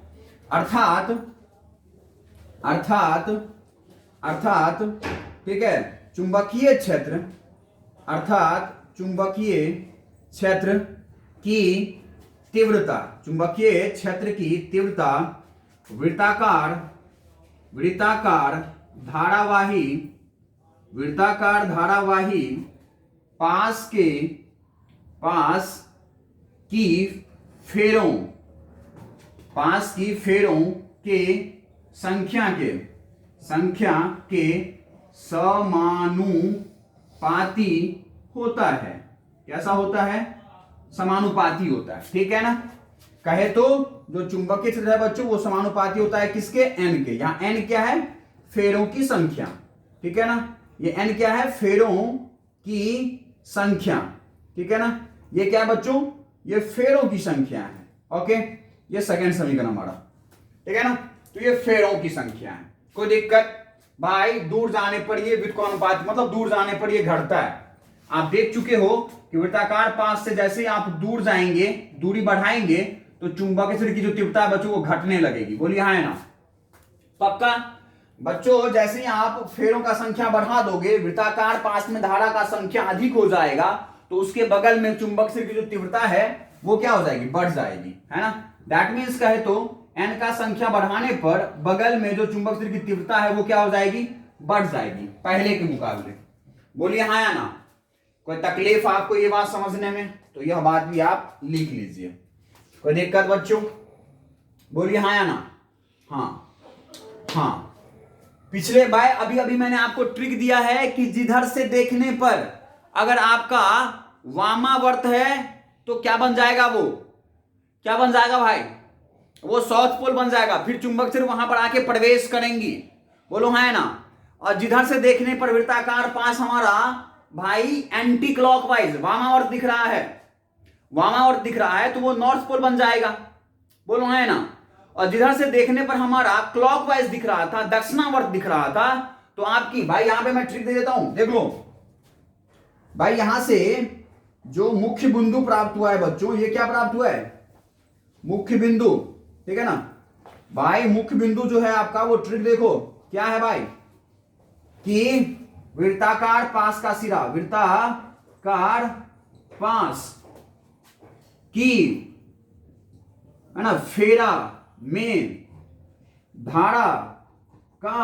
Speaker 1: अर्थात ठीक है, चुंबकीय क्षेत्र की तीव्रता वृत्ताकार धारावाही पास की फेरों के संख्या के समानुपाती होता है। कैसा होता है? समानुपाती होता है, ठीक है ना। कहे तो जो चुंबकीय क्षेत्र है बच्चों वो समानुपाती होता है किसके? एन के। यहां एन क्या है? फेरों की संख्या, ठीक है ना। ये एन क्या है? फेरों की संख्या, ठीक है ना। ये क्या है बच्चों? ये फेरों की संख्या है। ओके, ये सेकंड समीकरण हमारा, ठीक है ना। तो ये फेरों की संख्या है। कोई दिक्कत? भाई दूर जाने पर ये व्युत्क्रमानुपाती मतलब दूर जाने पर ये घटता है। आप देख चुके हो कि वृत्ताकार पास से जैसे ही आप दूर जाएंगे, दूरी बढ़ाएंगे तो चुंबकीय क्षेत्र की जो तीव्रता है बच्चों वो घटने लगेगी। बोलिए हाँ है ना? पक्का बच्चों, जैसे ही आप फेरों का संख्या बढ़ा दोगे वृत्ताकार पास में धारा का संख्या अधिक हो जाएगा तो उसके बगल में चुंबकीय क्षेत्र की जो तीव्रता है वो क्या हो जाएगी? बढ़ जाएगी, है ना। दैट मीन्स कहे तो एन का संख्या बढ़ाने पर बगल में जो चुंबकीय क्षेत्र की तीव्रता है वो क्या हो जाएगी? बढ़ जाएगी पहले के मुकाबले। बोलिए हाँ या ना? कोई तकलीफ आपको ये बात समझने में? तो यह बात भी आप लिख लीजिए। कोई दिक्कत बच्चों? बोलिए हाँ या ना? हाँ। पिछले बार अभी मैंने आपको ट्रिक दिया है कि जिधर से देखने पर अगर आपका वामावर्त है तो क्या बन जाएगा? वो क्या बन जाएगा भाई? वो साउथ पोल बन जाएगा। फिर चुंबक क्षेत्र वहां पर आके प्रवेश करेंगी। बोलो हाँ है ना? और जिधर से देखने पर वृत्ताकार पास हमारा भाई एंटी क्लॉकवाइज वामावर्त दिख रहा है, तो वो नॉर्थ पोल बन जाएगा। बोलो हाँ है ना? और जिधर से देखने पर हमारा क्लॉकवाइज दिख रहा था, दक्षिणावर्त दिख रहा था, तो आपकी भाई यहां पे मैं ट्रिक दे देता हूं, देख लो भाई। यहां से जो मुख्य बिंदु प्राप्त हुआ है बच्चों, ये क्या प्राप्त हुआ है? मुख्य बिंदु, ठीक है ना भाई। मुख्य बिंदु जो है आपका वो ट्रिक देखो क्या है भाई, कि वृत्ताकार पास का सिरा, वृत्ताकार पास की, है ना, फेरा में धारा का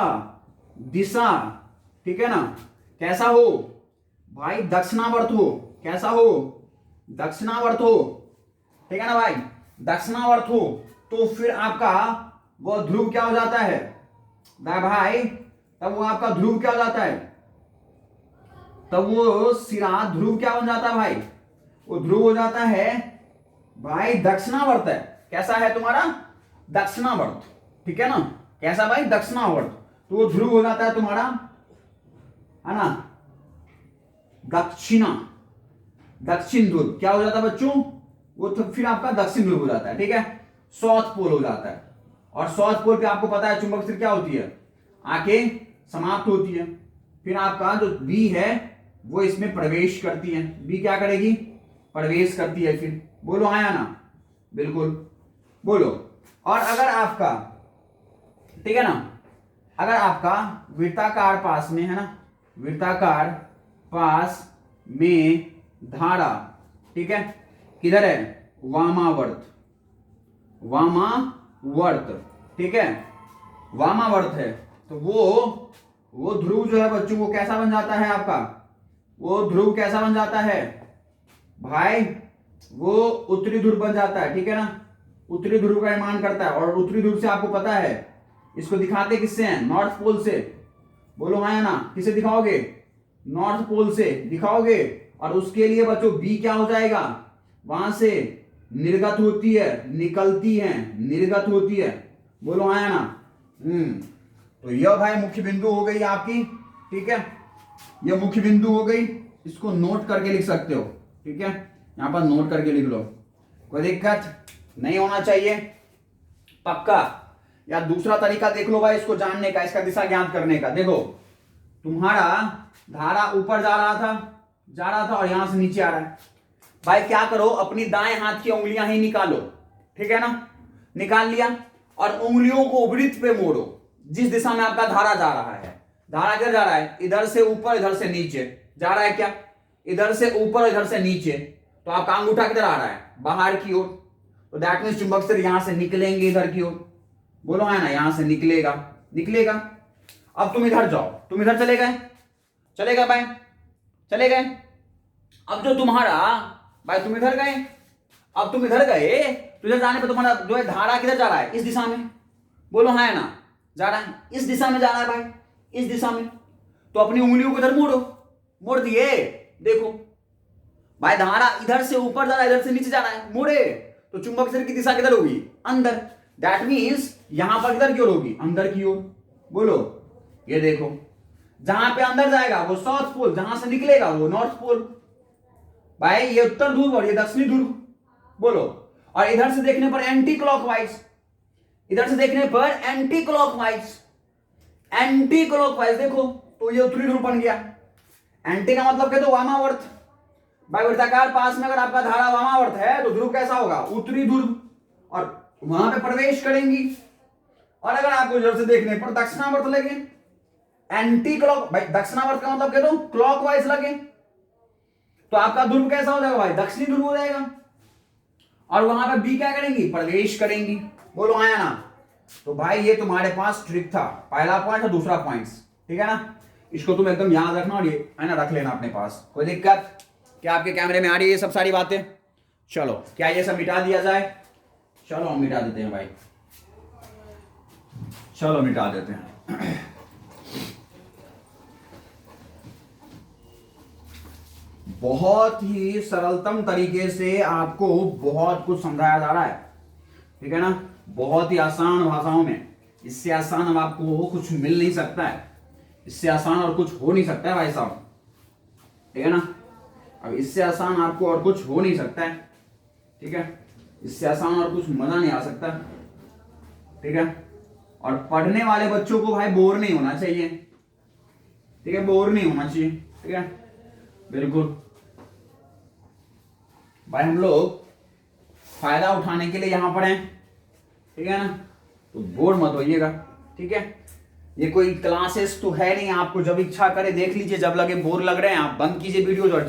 Speaker 1: दिशा, ठीक है ना, कैसा हो भाई? दक्षिणावर्त हो। कैसा हो? दक्षिणावर्त हो, ठीक है ना भाई। दक्षिणावर्त हो तो फिर आपका वो ध्रुव क्या हो जाता है भाई? तब वो आपका ध्रुव क्या हो जाता है? तब वो सिरा ध्रुव क्या बन जाता है भाई? वो ध्रुव हो जाता है भाई दक्षिणावर्त है। कैसा है तुम्हारा? दक्षिणावर्त, ठीक है ना। कैसा भाई? दक्षिणावर्त। तो वो ध्रुव हो जाता है तुम्हारा, है ना, दक्षिण ध्रुव। क्या हो जाता है बच्चों? वो तो फिर आपका दक्षिण ध्रुव हो जाता है, ठीक है। साउथ पोल हो जाता है। और साउथ पोल पे आपको पता है चुंबक क्षेत्र क्या होती है? आके समाप्त होती है। फिर आपका जो बी है वो इसमें प्रवेश करती है। बी क्या करेगी? प्रवेश करती है फिर। बोलो आया ना, बिल्कुल बोलो। और अगर आपका, ठीक है ना, अगर आपका वृत्ताकार पास में है ना, वृत्ताकार पास में धारा, ठीक है, किधर है, वामावर्त, वामावर्त, ठीक है, वामावर्त है, तो वो ध्रुव जो है बच्चों वो कैसा बन जाता है आपका, वो ध्रुव कैसा बन जाता है भाई, वो उत्तरी ध्रुव बन जाता है, ठीक है ना, उत्तरी ध्रुव का निर्माण करता है। और उत्तरी ध्रुव से आपको पता है इसको दिखाते किससे हैं, नॉर्थ पोल से। बोलो हाँ या ना, किसे दिखाओगे, नॉर्थ पोल से दिखाओगे। और उसके लिए बच्चों बी क्या हो जाएगा, वहां से निर्गत होती है, निकलती है, निर्गत होती है। बोलो हाँ या ना। तो यह भाई मुख्य बिंदु हो गई आपकी, ठीक है, यह मुख्य बिंदु हो गई। इसको नोट करके लिख सकते हो, ठीक है, यहां पर नोट करके लिख लो, कोई दिक्कत नहीं होना चाहिए, पक्का। या दूसरा तरीका देख लो भाई इसको जानने का, इसका दिशा ज्ञात करने का। देखो तुम्हारा धारा ऊपर जा रहा था और यहां से नीचे आ रहा है। भाई क्या करो, अपनी दाएं हाथ की उंगलियां ही निकालो, ठीक है ना, निकाल लिया, और उंगलियों को वृत्त पे मोड़ो, जिस दिशा में आपका धारा जा रहा है। धारा किधर जा रहा है, इधर से ऊपर इधर से नीचे जा रहा है, क्या इधर से ऊपर इधर से नीचे, तो आपका अंगूठा किधर आ रहा है, बाहर की ओर। तो दैट मींस चुंबक क्षेत्र यहां से निकलेंगे इधर की ओर। बोलो है ना, यहां से निकलेगा, निकलेगा। अब तुम इधर जाओ, तुम इधर चले गए भाई, चले गए। अब जो तुम्हारा भाई, तुम इधर गए, अब तुम इधर गए, तो इधर जाने पे तुम्हारा जो है धारा किधर जा रहा है, इस दिशा में। बोलो हाँ ना, जा रहा है, इस दिशा में जा रहा है भाई, इस दिशा में। तो अपनी उंगलियों को इधर मोड़ो, मोड़ दिए, देखो भाई धारा इधर से ऊपर जा रहा है, इधर से नीचे जा रहा है, मोड़े, तो चुंबक क्षेत्र की दिशा किधर होगी, अंदर। दैट मींस यहां पर किधर की ओर होगी, अंदर की ओर। बोलो ये देखो, जहां पे अंदर जाएगा वो साउथ पोल, जहां से निकलेगा वो नॉर्थ पोल। भाई ये उत्तर ध्रुव और ये दक्षिणी ध्रुव। बोलो, और इधर से देखने पर एंटी क्लॉकवाइज, इधर से देखने पर एंटी क्लॉकवाइज, एंटी क्लॉकवाइज देखो, तो ये उत्तरी ध्रुव बन गया। एंटी का मतलब कहते वामावर्त। भाई वृत्ताकार पास में अगर आपका धारा वामावर्त है तो ध्रुव कैसा होगा, उत्तरी ध्रुव, और वहां पे प्रवेश करेंगी। और अगर आपको इधर से देखने पर दक्षिणावर्त लगे, एंटी क्लॉक, भाई दक्षिणावर्त का मतलब कहते हो क्लॉकवाइज लगे, तो आपका ध्रुव कैसा हो जाएगा भाई, दक्षिणी ध्रुव हो जाएगा। और वहां पे बी क्या करेंगी, प्रवेश करेंगी। बोलो आया ना। तो भाई ये तुम्हारे पास ट्रिक था, पहला पॉइंट और दूसरा पॉइंट, ठीक है ना, इसको तुम एकदम याद रखना और ये है ना रख लेना अपने पास। कोई दिक्कत, क्या आपके कैमरे में आ रही है ये सब सारी बातें। चलो क्या ये सब मिटा दिया जाए, चलो हम मिटा देते हैं भाई, चलो मिटा देते हैं। बहुत ही सरलतम तरीके से आपको बहुत कुछ समझाया जा रहा है, ठीक है ना, बहुत ही आसान भाषाओं में। इससे आसान अब आपको कुछ मिल नहीं सकता है, इससे आसान और कुछ हो नहीं सकता है भाई साहब, ठीक है ना। अब इससे आसान आपको और कुछ हो नहीं सकता है, ठीक है, इससे आसान और कुछ मजा नहीं आ सकता, ठीक है। और पढ़ने वाले बच्चों को भाई बोर नहीं होना चाहिए, ठीक है, बोर नहीं होना चाहिए, ठीक है, बिल्कुल। भाई हम लोग फायदा उठाने के लिए यहां पर हैं, ठीक है ना, तो बोर मत होइएगा, ठीक है। ये कोई क्लासेस तो है नहीं, आपको जब इच्छा करे देख लीजिए, जब लगे बोर लग रहे हैं आप बंद कीजिए वीडियोज और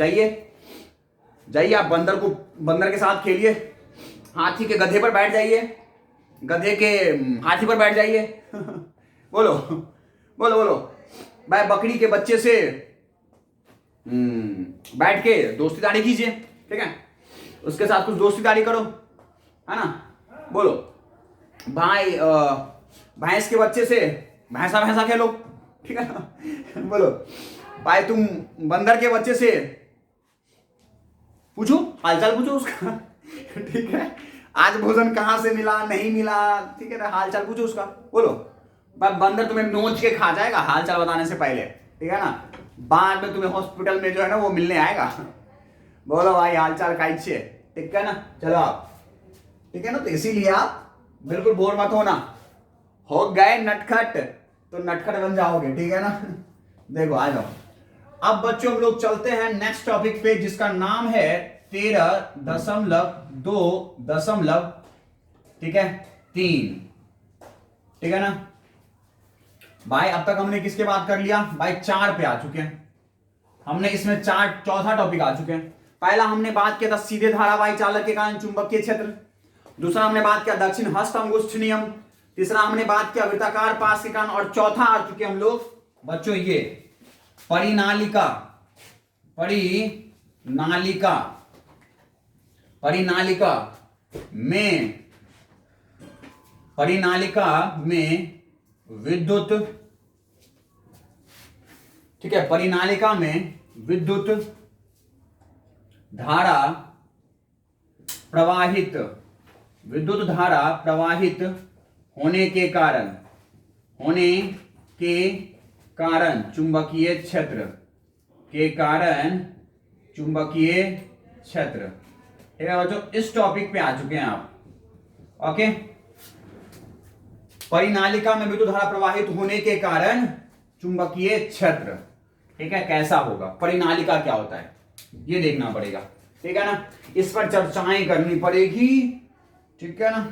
Speaker 1: जाइए आप बंदर के साथ खेलिए, हाथी के गधे पर बैठ जाइए, गधे के हाथी पर बैठ जाइए। बोलो बोलो बोलो भाई, बकरी के बच्चे से बैठ के दोस्तीदारी कीजिए, ठीक है, उसके साथ कुछ दोस्तीदारी करो, है ना। बोलो भाई भैंस के बच्चे से भैंसा खेलो, ठीक है ना। बोलो भाई तुम बंदर के बच्चे से पूछो, हालचाल पूछो उसका, ठीक है, आज भोजन कहां से मिला नहीं मिला, ठीक है ना, हालचाल पूछो उसका। बोलो भाई बंदर तुम्हें नोच के खा जाएगा हालचाल बताने से पहले, ठीक है ना, बाद में तुम्हें हॉस्पिटल में जो है ना वो मिलने आएगा। बोलो भाई हालचाल कैसे, ठीक है ना। चलो आप, ठीक है ना, तो इसीलिए आप बिल्कुल बोर मत होना, हो गए नटखट तो नटखट बन जाओगे, ठीक है ना। देखो आ जाओ, अब बच्चों हम लोग चलते हैं नेक्स्ट टॉपिक पे, जिसका नाम है 13.2 ठीक है 3, ठीक है ना भाई। अब तक हमने किसके बात कर लिया भाई, 4 पे आ चुके हैं हमने, इसमें चौथा टॉपिक आ चुके हैं। पहला हमने बात किया था सीधे धारावाही चालक के कारण चुंबकीय क्षेत्र, दूसरा हमने बात किया दक्षिण हस्त अंगुष्ठ नियम, तीसरा हमने बात किया वृत्ताकार पास के कारण, और चौथा आ चुके हम लोग बच्चों ये परिनालिका। परिनालिका में विद्युत, ठीक है, परिनालिका में विद्युत धारा प्रवाहित होने के कारण चुंबकीय क्षेत्र ठीक है बच्चों, इस टॉपिक पे आ चुके हैं आप। ओके, परिनालिका में विद्युत धारा प्रवाहित होने के कारण चुंबकीय क्षेत्र, ठीक है, कैसा होगा, परिनालिका क्या होता है ये देखना पड़ेगा, ठीक है ना, इस पर चर्चाएं करनी पड़ेगी, ठीक है ना।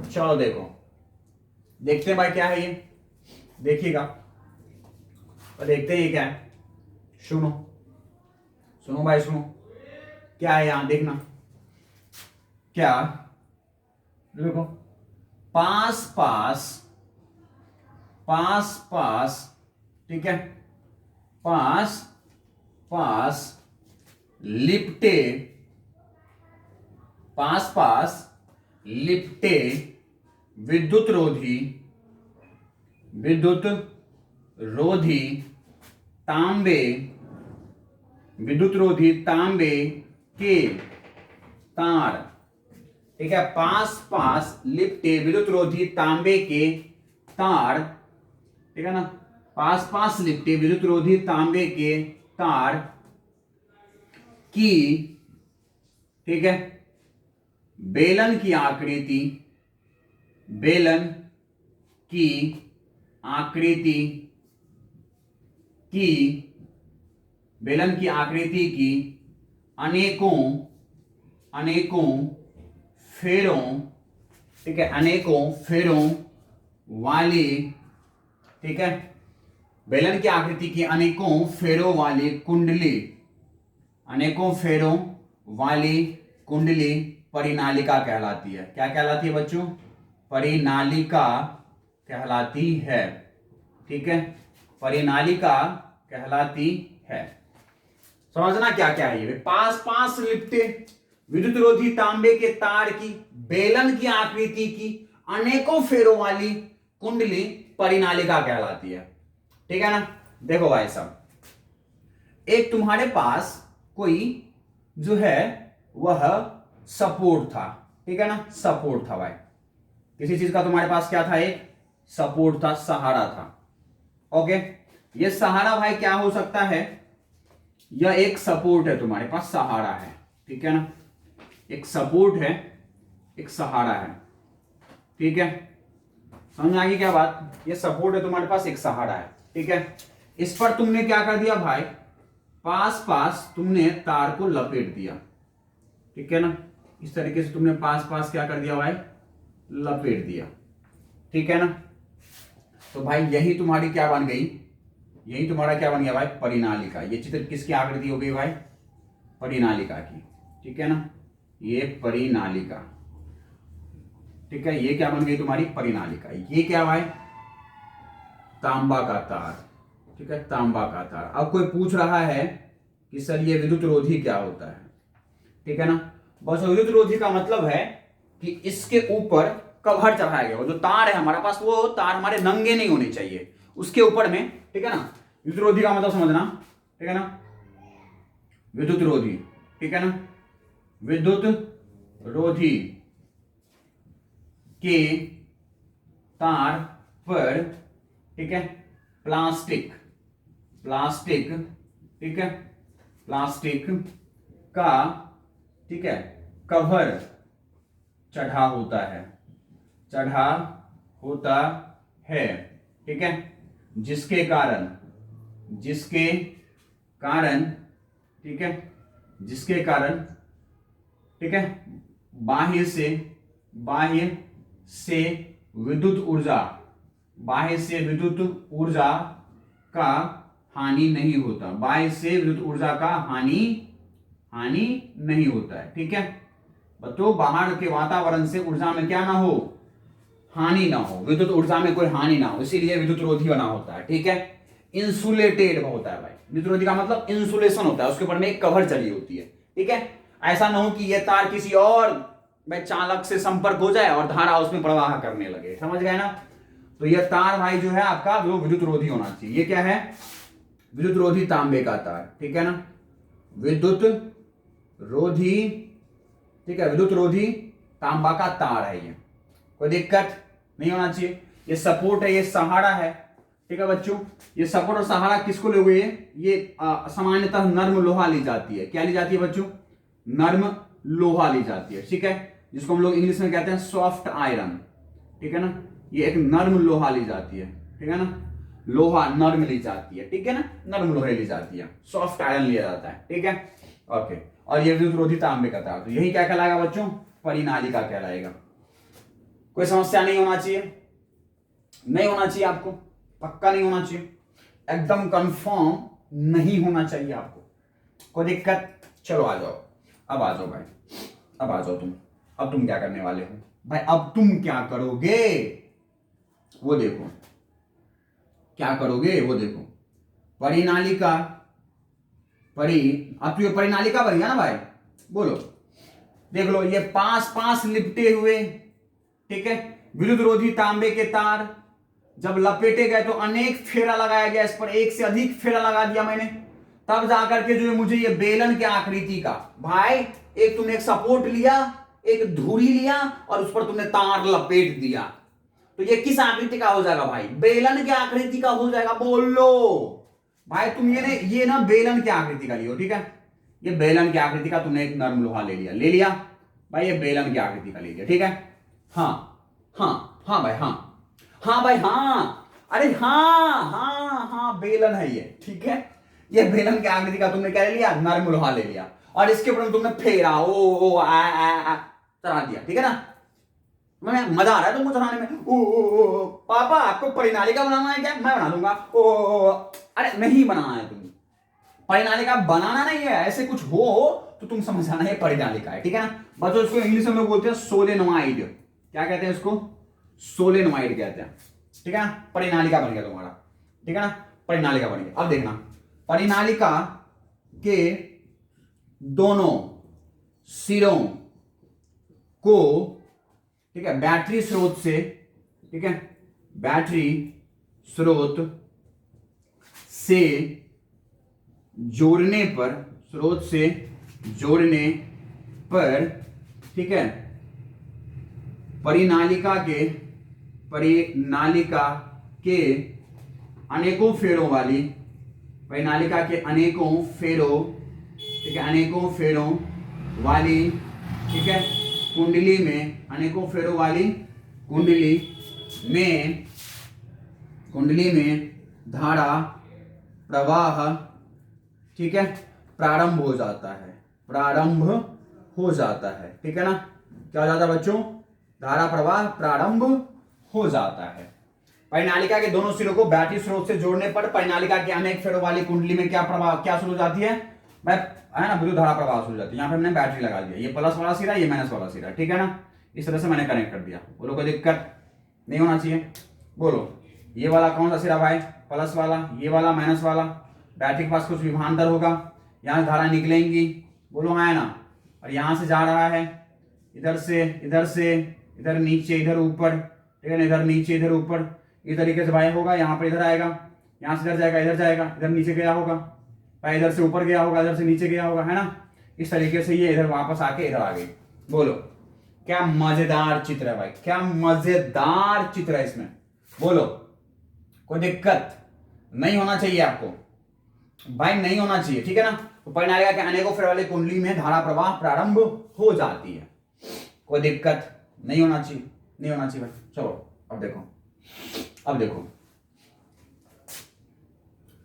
Speaker 1: चलो देखते हैं भाई क्या है ये, देखिएगा और देखते हैं ये क्या है। सुनो भाई सुनो, क्या है यहां देखना, क्या देखो, पास ठीक है, पास लिपटे विद्युत रोधी तांबे के तार, ठीक है, पास लिपटे विद्युत रोधी तांबे के तार, ठीक है ना, पास लिपटे विद्युत रोधी तांबे के तार की, ठीक है, बेलन की आकृति की अनेकों फेरों, ठीक है, अनेकों फेरों वाली, ठीक है, बेलन की आकृति की अनेकों फेरों वाली कुंडली परिनालिका कहलाती है। क्या कहलाती है बच्चों, परिनालिका कहलाती है, ठीक है, परिनालिका कहलाती है। समझना क्या क्या है ये, पास लिपटे विद्युत रोधी तांबे के तार की बेलन की आकृति की अनेकों फेरों वाली कुंडली परिनालिका कहलाती है, ठीक है ना। देखो भाई साहब, एक तुम्हारे पास कोई जो है वह सपोर्ट था, ठीक है ना, सपोर्ट था भाई, किसी चीज का तुम्हारे पास क्या था, एक सपोर्ट था, सहारा था। ओके, ये सहारा भाई क्या हो सकता है, यह एक सपोर्ट है, तुम्हारे पास सहारा है, ठीक है ना, एक सपोर्ट है, एक सहारा है, ठीक है, समझ आ गई क्या बात, ये सपोर्ट है तुम्हारे पास, एक सहारा है, ठीक है। इस पर तुमने क्या कर दिया भाई, पास तुमने तार को लपेट दिया, ठीक है ना, इस तरीके से तुमने पास क्या कर दिया भाई, लपेट दिया, ठीक है ना। तो भाई यही तुम्हारी क्या बन गई, यही तुम्हारा क्या बन गया भाई, परिनालिका। ये चित्र किसकी आकृति हो गई भाई, परिनालिका की, ठीक है ना, ये परिनालिका, ठीक है, ये क्या बन गई तुम्हारी परिनालिका। ये क्या भाई, तांबा का तार, ठीक है, तांबा का तार। अब कोई पूछ रहा है कि सर ये विद्युत रोधी क्या होता है, ठीक है ना, बस विद्युत रोधी का मतलब है कि इसके ऊपर कवर चढ़ाया गया, जो तार है हमारे पास, वो तार हमारे नंगे नहीं होने चाहिए, उसके ऊपर में, ठीक है ना, विद्युत रोधी का मतलब समझना, ठीक है ना, विद्युत रोधी, ठीक है ना, विद्युत रोधी के तार पर, ठीक है, प्लास्टिक, ठीक है, प्लास्टिक का, ठीक है, कवर चढ़ा होता है, ठीक है, जिसके कारण, ठीक है, जिसके कारण ठीक है, बाह्य से विद्युत ऊर्जा, बाह्य से विद्युत ऊर्जा का हानि नहीं होता, बाह्य से विद्युत ऊर्जा का हानि नहीं होता है। ठीक है बच्चों, बाहर के वातावरण से ऊर्जा में क्या ना हो, हानि ना हो, विद्युत ऊर्जा में कोई हानि ना हो, इसीलिए विद्युत रोधी बना होता है। ठीक है, इंसुलेटेड होता है भाई, विद्युत रोधी का मतलब इंसुलेशन होता है, उसके ऊपर में एक कवर चढ़ी होती है। ठीक है, ऐसा ना हो कि यह तार किसी और में चालक से संपर्क हो जाए और धारा उसमें प्रवाह करने लगे, समझ गए ना। तो यह तार भाई जो है आपका वो विद्युत रोधी होना चाहिए। ये क्या है, विद्युत रोधी तांबे का तार। ठीक है ना, विद्युत रोधी, ठीक है, विद्युत रोधी तांबा का तार है ये, कोई दिक्कत नहीं होना चाहिए। ये सपोर्ट है, ये सहारा है। ठीक है बच्चों, ये सपोर्ट और सहारा किसको लोगे, ये सामान्यतः नर्म लोहा ली जाती है। क्या ली जाती है बच्चों, नर्म लोहा ली जाती है। ठीक है, जिसको हम लोग इंग्लिश में कहते हैं सॉफ्ट आयरन। ठीक है ना, ये एक नर्म लोहा ली जाती है। ठीक है ना, लोहा नर्म ली जाती है। ठीक है ना, नर्म लोहे ली जाती है, सॉफ्ट आयरन लिया जाता है। ठीक है, ओके। और ये विद्युत रोधी तांबे का तार, तो यही क्या कहलाएगा बच्चों, परिनालिका कहलाएगा। कोई समस्या नहीं होना चाहिए, नहीं होना चाहिए आपको, पक्का नहीं होना चाहिए, एकदम कंफर्म नहीं होना चाहिए आपको, कोई दिक्कत। चलो आ जाओ, अब आ जाओ भाई, अब आ जाओ तुम। अब तुम क्या करने वाले हो भाई, अब तुम क्या करोगे वो देखो, क्या करोगे वो देखो। परिनालिका, अब तो ये परिनालिका बन गया ना भाई, बोलो, देख लो, ये पास पास लिपटे हुए, ठीक है, विद्युत रोधी तांबे के तार जब लपेटे गए तो अनेक फेरा लगाया गया, इस पर एक से अधिक फेरा लगा दिया मैंने, तब जाकर के जो मुझे ये बेलन के आकृति का, भाई एक तुमने एक सपोर्ट लिया, एक धुरी लिया और उस पर तुमने तार लपेट दिया, तो ये किस आकृति का हो जाएगा भाई, बेलन के आकृति का हो जाएगा। बोल लो भाई, तुम ये ना बेलन की आकृति का लियो। ठीक है, ये बेलन की आकृति का तुमने एक नर्म लोहा ले लिया भाई, ये बेलन की आकृति का ले लिया। ठीक है, हाँ हाँ हाँ भाई, हाँ भाई, हाँ, अरे हाँ बेलन है ये। ठीक है, ये बेलन की आकृति का तुमने क्या ले लिया, नर्म लोहा ले लिया, और इसके ऊपर तुमने फेरा ओ आ चढ़ा दिया। ठीक है ना, मैं मजा आ रहा है तुमको चढ़ाने में। ओ पापा आपको परिनालिका बनाना है क्या, मैं बना दूंगा। अरे नहीं बनाना है, तुम परिनालिका बनाना नहीं है, ऐसे कुछ हो तो तुम समझ आना है परिनालिका है। ठीक है ना बच्चों, इसको इंग्लिश में लोग बोलते हैं सोलेनोइड, क्या कहते हैं इसको, सोलेनोइड कहते हैं। ठीक है ना, परिनालिका बन गया तुम्हारा। ठीक है ना, परिनालिका बन गया। अब देखना, परिनालिका के दोनों सिरों को, ठीक है, बैटरी स्रोत से, ठीक है, बैटरी स्रोत से जोड़ने पर, स्रोत से जोड़ने पर, ठीक है, परिनालिका के अनेकों फेरों वाली, परिनालिका के अनेकों फेरों, ठीक है, अनेकों फेरों वाली, ठीक है, कुंडली में, अनेकों फेरों वाली कुंडली में धारा प्रवाह, ठीक है, प्रारंभ हो जाता है, ठीक है ना, क्या हो जाता है बच्चों, धारा प्रवाह प्रारंभ हो जाता है। परिनालिका के दोनों सिरों को बैटरी स्रोत से जोड़ने पर परिनालिका के अनेक फेरों वाली कुंडली में क्या शुरू हो जाती है, है ना, विद्युत धारा प्रवाह शुरू हो जाती है। यहाँ पे मैंने बैटरी लगा दिया, ये प्लस वाला सिरा, ये माइनस वाला सिरा। ठीक है ना, इस तरह से मैंने कनेक्ट कर दिया। बोलो कोई दिक्कत नहीं होना चाहिए। बोलो ये वाला कौन सा सिरा भाई, प्लस वाला, ये वाला माइनस वाला, बैटरी के पास कुछ विभवांतर होगा, यहाँ धारा निकलेंगी, बोलो हाँ है ना, और यहाँ से जा रहा है इधर से इधर नीचे इधर ऊपर, ठीक है ना, इधर नीचे इधर ऊपर, इस तरीके से भाई होगा, यहाँ पर इधर आएगा, यहाँ से इधर जाएगा, इधर जाएगा, इधर नीचे गया होगा भाई, इधर से ऊपर गया होगा, इधर से नीचे गया होगा, है ना, इस तरीके से ये इधर वापस आके इधर आ गई। बोलो क्या मजेदार चित्र है भाई, क्या मजेदार चित्र है इसमें। बोलो कोई दिक्कत नहीं होना चाहिए आपको भाई, नहीं होना चाहिए। ठीक है ना, तो परिनालिका के अनेकों फेरों वाली कुंडली में धारा प्रवाह प्रारंभ हो जाती है, कोई दिक्कत नहीं होना चाहिए, नहीं होना चाहिए भाई। चलो अब देखो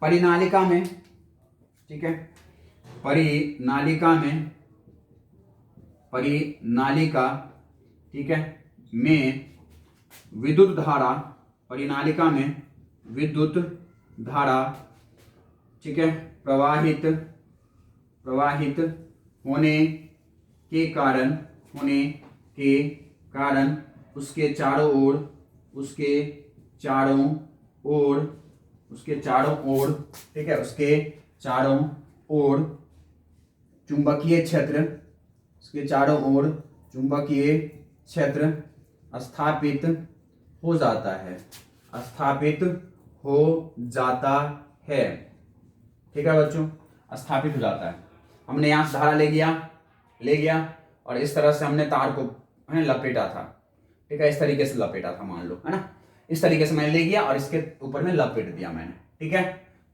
Speaker 1: परिनालिका में, ठीक है, परिनालिका परिनालिका, ठीक है, में विद्युत धारा, परिनालिका में विद्युत धारा, ठीक है, प्रवाहित होने के कारण उसके चारों ओर, ठीक है, उसके चारों ओर चुंबकीय क्षेत्र स्थापित हो जाता है, ठीक है बच्चों, स्थापित हो जाता है। हमने यहां से धारा ले गया और इस तरह से हमने तार को लपेटा था, ठीक है, इस तरीके से लपेटा था, मान लो, है ना, इस तरीके से मैंने ले गया और इसके ऊपर में लपेट दिया मैंने, ठीक है,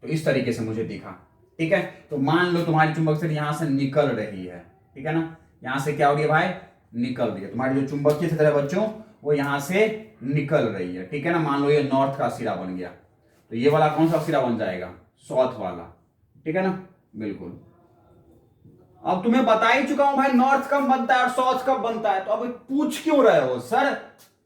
Speaker 1: तो इस तरीके से मुझे दिखा, ठीक है। तो मान लो तुम्हारी चुंबक क्षेत्र यहां से निकल रही है, ठीक है ना, यहां से क्या हो रही है भाई, निकल रही है, तुम्हारी जो चुंबकीय क्षेत्र है बच्चों वो यहां से निकल रही है, ठीक है ना। मान लो ये नॉर्थ का सिरा बन गया, तो ये वाला कौन सा सिरा बन जाएगा, साउथ वाला, ठीक है ना, बिल्कुल। अब तुम्हें बता ही चुका हूं भाई नॉर्थ कब बनता है और साउथ कब बनता है, तो अब पूछ क्यों रहे हो सर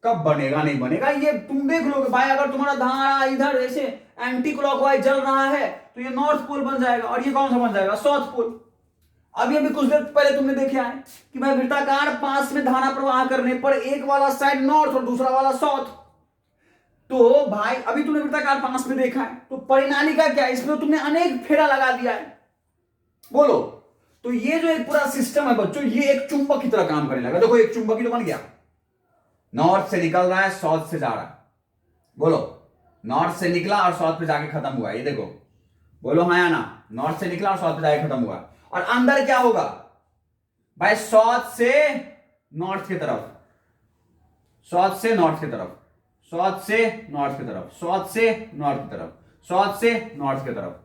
Speaker 1: कब बनेगा नहीं बनेगा, ये तुम देख लोगे भाई। अगर तुम्हारा धारा इधर ऐसे एंटी क्लॉकवाइज चल रहा है तो ये नॉर्थ पोल बन जाएगा और ये कौन सा बन जाएगा, साउथ पोल। अभी कुछ देर पहले तुमने देखा है कि भाई वृत्ताकार पास में धारा प्रवाह करने पर एक वाला साइड नॉर्थ और दूसरा वाला साउथ, तो भाई अभी तुमने वृत्ताकार पास में देखा है, तो परिनालिका क्या है, इसमें तुमने अनेक फेरा लगा दिया है, बोलो। तो ये जो एक पूरा सिस्टम है बच्चों, ये एक चुंबक की तरह काम करने लगा। देखो एक चुंबक ही तो बन गया, नॉर्थ से निकल रहा है साउथ से जा रहा है, बोलो, नॉर्थ से निकला और साउथ पे जाके खत्म हुआ, ये देखो, बोलो हाँ या ना, नॉर्थ से निकला और साउथ पे जाके खत्म हुआ। और अंदर क्या होगा भाई, साउथ से नॉर्थ की तरफ, साउथ से नॉर्थ की तरफ, साउथ से नॉर्थ की तरफ, साउथ से नॉर्थ की तरफ, साउथ से नॉर्थ की तरफ।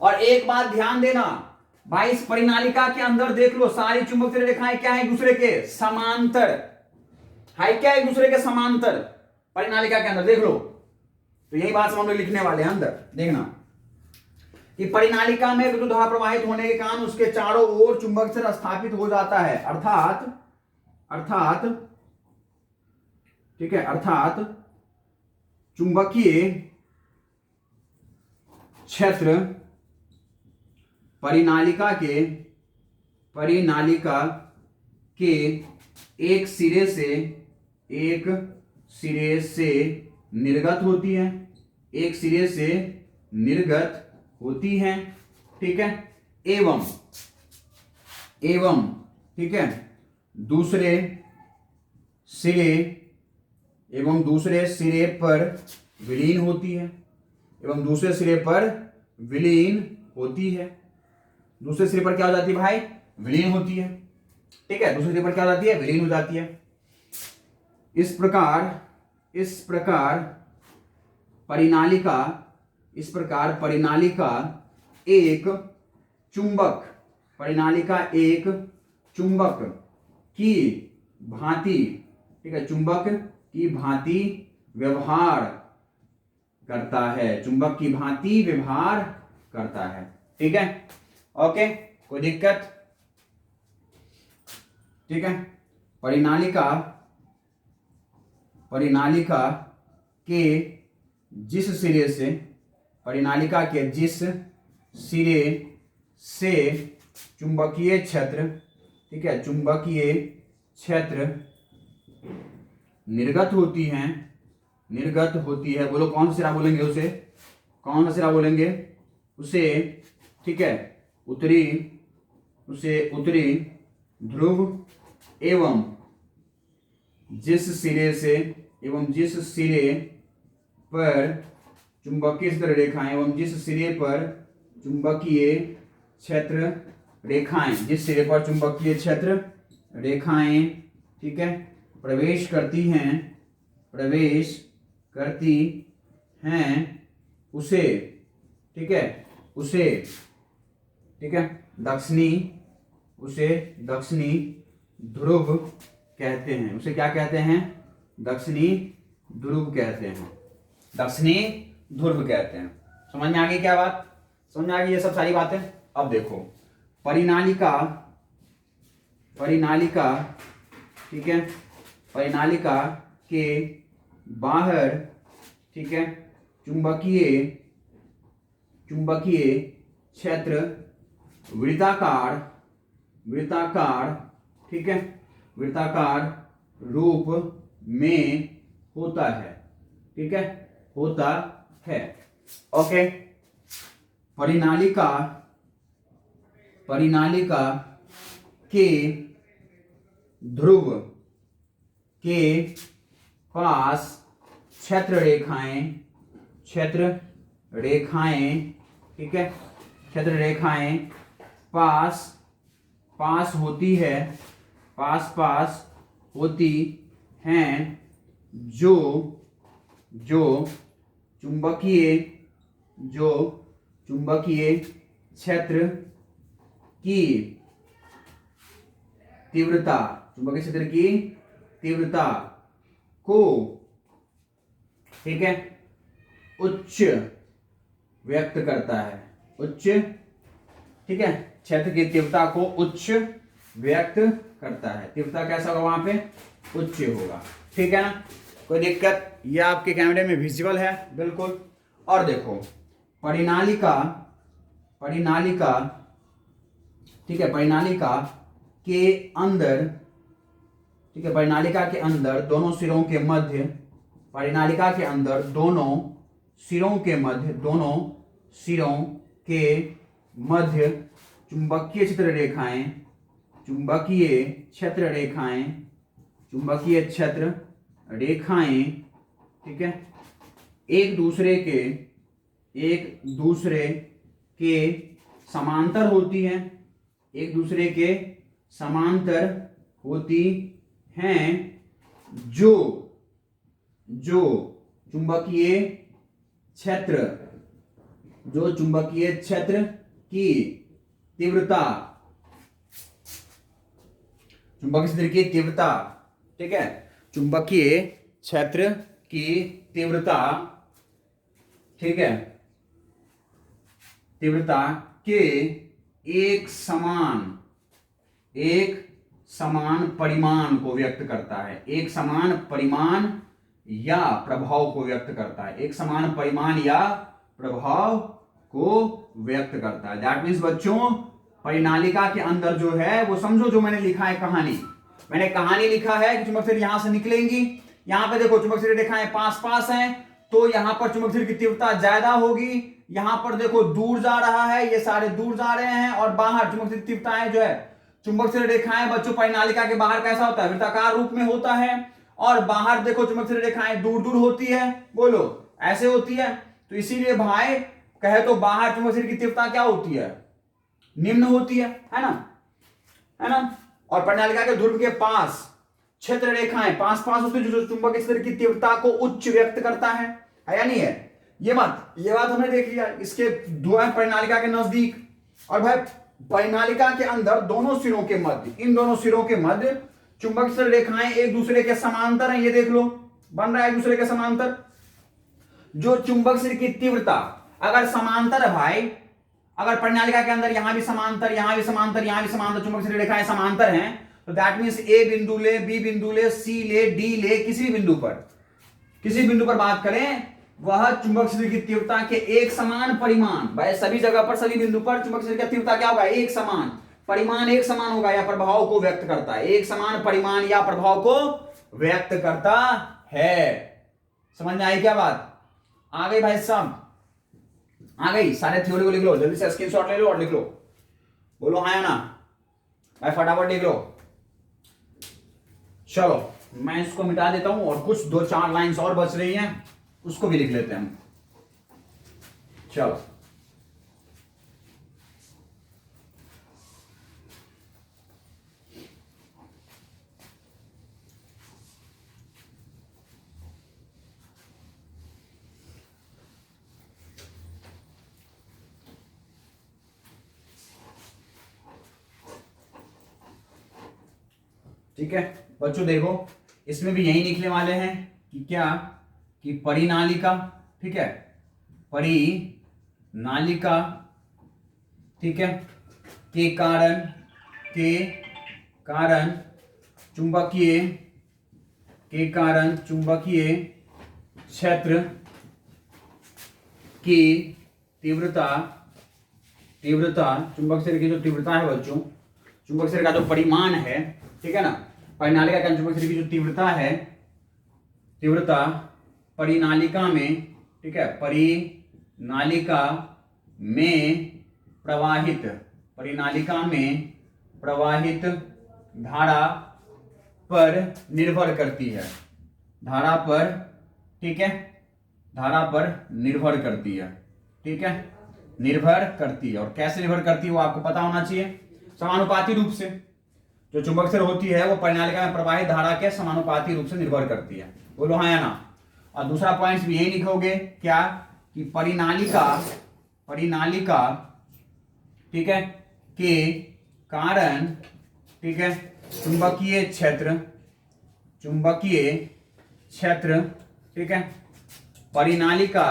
Speaker 1: और एक बात ध्यान देना भाई, इस परिनालिका के अंदर देख लो, सारी चुंबकीय रेखाएं क्या है, एक दूसरे के समांतर है, क्या एक दूसरे के समांतर परिनालिका के अंदर देख लो। तो यही बात हम लोग लिखने वाले हैं अंदर, देखना कि परिनालिका में विद्युत धारा प्रवाहित होने के कारण उसके चारों ओर चुंबक क्षेत्र स्थापित हो जाता है, अर्थात ठीक है, अर्थात चुंबकीय क्षेत्र परिनालिका के एक सिरे से निर्गत होती है, एक सिरे से निर्गत होती है, ठीक है, एवं ठीक है, दूसरे सिरे पर विलीन होती है, दूसरे सिरे पर क्या हो जाती है भाई, विलीन होती है, ठीक है, दूसरे सिरे पर क्या हो जाती है, विलीन हो जाती है। इस प्रकार परिनालिका एक चुंबक की भांति, ठीक है, चुंबक की भांति व्यवहार करता है, ठीक है, ओके, कोई दिक्कत, ठीक है। परिनालिका के जिस सिरे से चुंबकीय क्षेत्र, ठीक है, चुंबकीय क्षेत्र निर्गत होती है, बोलो कौन सा सिरा बोलेंगे उसे, कौन सा सिरा बोलेंगे उसे, ठीक है, उत्तरी ध्रुव एवं जिस सिरे पर चुंबकीय क्षेत्र रेखाएं, एवं जिस सिरे पर चुंबकीय क्षेत्र रेखाएं, जिस सिरे पर चुंबकीय क्षेत्र रेखाएं, ठीक है, प्रवेश करती हैं उसे, ठीक है, दक्षिणी ध्रुव कहते हैं, उसे क्या कहते हैं, दक्षिणी ध्रुव कहते हैं। समझ में आ गई क्या बात, समझ में आ गई ये सब सारी बातें। अब देखो परिनालिका परिनालिका, ठीक है, परिनालिका के बाहर, ठीक है, चुंबकीय क्षेत्र वृत्ताकार, ठीक है, वृत्ताकार रूप में होता है, ठीक है, होता है। ओके, परिनालिका के ध्रुव के पास क्षेत्र रेखाएं, ठीक है, क्षेत्र रेखाएं पास होती है, पास होती हैं, जो चुंबकीय क्षेत्र की तीव्रता, चुंबकीय क्षेत्र की तीव्रता को, ठीक है, उच्च व्यक्त करता है, उच्च, ठीक है, क्षेत्र की तीव्रता को उच्च व्यक्त करता है। तीव्रता कैसा होगा वहां पे? उच्च होगा, ठीक है ना, कोई दिक्कत? यह आपके कैमरे में विजुअल है बिल्कुल। और देखो परिनालिका, ठीक है, परिनालिका के अंदर, ठीक है, परिनालिका के अंदर दोनों सिरों के मध्य, परिनालिका के अंदर दोनों सिरों के मध्य चुंबकीय क्षेत्र रेखाएं, ठीक है, एक दूसरे के समांतर होती हैं, एक दूसरे के समांतर होती हैं, जो चुंबकीय क्षेत्र की तीव्रता, चुंबकीय क्षेत्र की तीव्रता, ठीक है, चुंबकीय क्षेत्र की तीव्रता, ठीक है, तीव्रता के एक समान परिमाण को व्यक्त करता है, एक समान परिमाण या प्रभाव को व्यक्त करता है, एक समान परिमाण या प्रभाव को व्यक्त करता है। दैट मीन्स बच्चों, परिनालिका के अंदर जो है वो समझो, जो मैंने लिखा है कहानी, मैंने कहानी लिखा है कि चुंबक क्षेत्र यहां से निकलेंगी, यहां पे देखो चुंबक क्षेत्र रेखाएं पास हैं, तो यहां पर चुंबक क्षेत्र की तीव्रता ज्यादा होगी, यहां पर देखो दूर जा रहा है, ये सारे दूर जा रहे हैं, और बाहर चुंबक क्षेत्र की तीव्रताएं जो है, चुंबक क्षेत्र रेखाएं बच्चों परिनालिका के बाहर कैसा होता है? वृत्ताकार रूप में होता है, और बाहर देखो चुंबक क्षेत्र रेखाएं दूर दूर होती है, बोलो ऐसे होती है। तो इसीलिए भाई कहे तो बाहर चुंबक क्षेत्र की तीव्रता क्या होती है? निम्न होती है ना, और परिनालिका के ध्रुव के पास क्षेत्र रेखाएं पास होती है, जो चुंबक क्षेत्र की तीव्रता को उच्च व्यक्त करता है या नहीं है? ये बात हमने देख लिया। इसके दो है परिनालिका के नजदीक, और भाई परिनालिका के अंदर दोनों सिरों के मध्य, इन दोनों सिरों के मध्य चुंबक क्षेत्र रेखाएं एक दूसरे के समांतर हैं, ये देख लो बन रहा है एक दूसरे के समांतर। जो चुंबक क्षेत्र की तीव्रता अगर समांतर है भाई, अगर परिनालिका के अंदर यहां भी समांतर, यहां भी समांतर, यहां भी समांतर, चुंबक क्षेत्र रेखाएं समांतर हैं, तो दैट मींस ए बिंदु ले, बी बिंदु ले, सी ले, डी ले, किसी भी बिंदु पर बात करें, वह चुंबक क्षेत्र की तीव्रता के एक समान परिमाण, भाई सभी जगह पर, सभी बिंदु पर चुंबक क्षेत्र की तीव्रता क्या होगा? एक समान परिमाण, एक समान होगा, या प्रभाव को व्यक्त करता है, एक समान परिमाण या प्रभाव को व्यक्त करता है। समझ में आई क्या बात? आ गई भाई साहब? आ गई? सारे थ्योरी को लिख लो, जल्दी से स्क्रीनशॉट ले लो और लिख लो, बोलो हाँ या ना भाई, फटाफट लिख लो। चलो मैं इसको मिटा देता हूं, और कुछ 2-4 लाइंस और बच रही हैं, उसको भी लिख लेते हैं हम। चलो ठीक है बच्चों, देखो इसमें भी यही लिखने वाले हैं कि क्या, कि परिनालिका, ठीक है, परिनालिका, ठीक है, के कारण चुंबकीय के कारण चुंबकीय क्षेत्र की तीव्रता चुंबक क्षेत्र की जो तीव्रता है बच्चों, चुंबक क्षेत्र का जो परिमाण है, ठीक है ना, परिनालिका के चुंबक क्षेत्र की जो तीव्रता है, तीव्रता परिनालिका में, ठीक है, परिनालिका में प्रवाहित धारा पर निर्भर करती है, धारा पर, ठीक है, धारा पर निर्भर करती है, ठीक है, निर्भर करती है। और कैसे निर्भर करती है वो आपको पता होना चाहिए, समानुपाती रूप से। जो चुंबक क्षेत्र होती है वो परिनालिका में प्रवाहित धारा के समानुपाती रूप से निर्भर करती है। बोलो हाँ या ना। और दूसरा पॉइंट भी यही लिखोगे क्या, कि परिनालिका ठीक है के कारण, ठीक है, चुंबकीय क्षेत्र, ठीक है, परिनालिका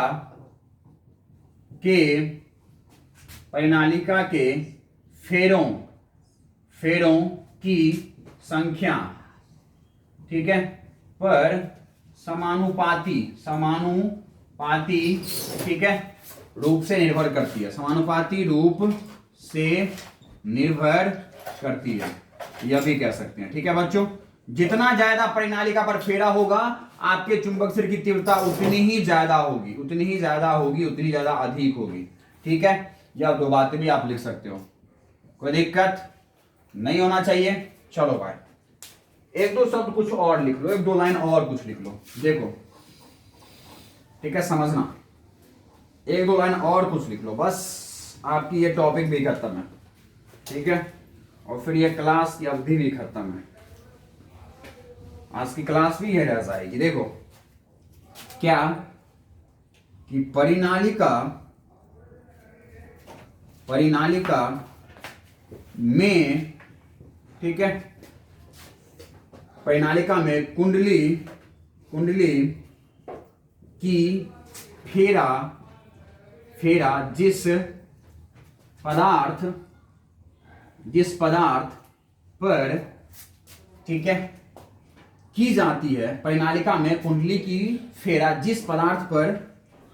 Speaker 1: के फेरों की संख्या, ठीक है, पर समानुपाती, ठीक है, रूप से निर्भर करती है, समानुपाती रूप से निर्भर करती है, यह भी कह सकते हैं। ठीक है बच्चों, जितना ज्यादा परिनालिका पर फेरा होगा आपके चुंबक क्षेत्र की तीव्रता उतनी ही ज्यादा होगी, उतनी ज्यादा अधिक होगी। ठीक है, यह दो बातें भी आप लिख सकते हो, कोई दिक्कत नहीं होना चाहिए। चलो भाई, एक दो शब्द कुछ और लिख लो, एक दो लाइन और कुछ लिख लो, देखो, ठीक है, समझना, एक दो लाइन और कुछ लिख लो, बस आपकी ये टॉपिक भी खत्म है। ठीक है, और फिर ये क्लास की अवधि भी खत्म है, आज की क्लास भी ये रह जाएगी। देखो क्या कि परिनालिका में, ठीक है, परिनालिका में कुंडली की फेरा जिस पदार्थ पर, ठीक है, की जाती है, परिनालिका में कुंडली की फेरा जिस पदार्थ पर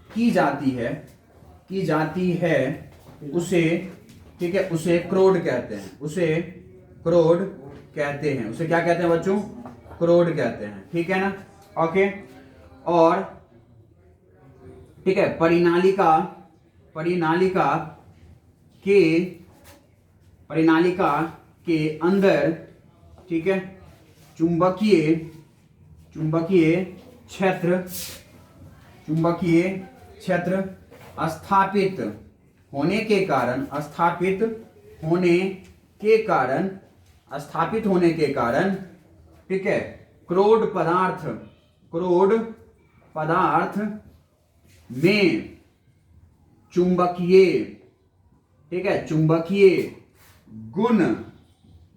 Speaker 1: की जाती है उसे, ठीक है, उसे क्रोड कहते हैं, उसे क्या कहते हैं बच्चों, क्रोड कहते हैं। ठीक है ना, ओके। और ठीक है, परिनालिका के अंदर, ठीक है, चुंबकीय क्षेत्र स्थापित होने के कारण, ठीक है, क्रोड पदार्थ में चुंबकीय गुण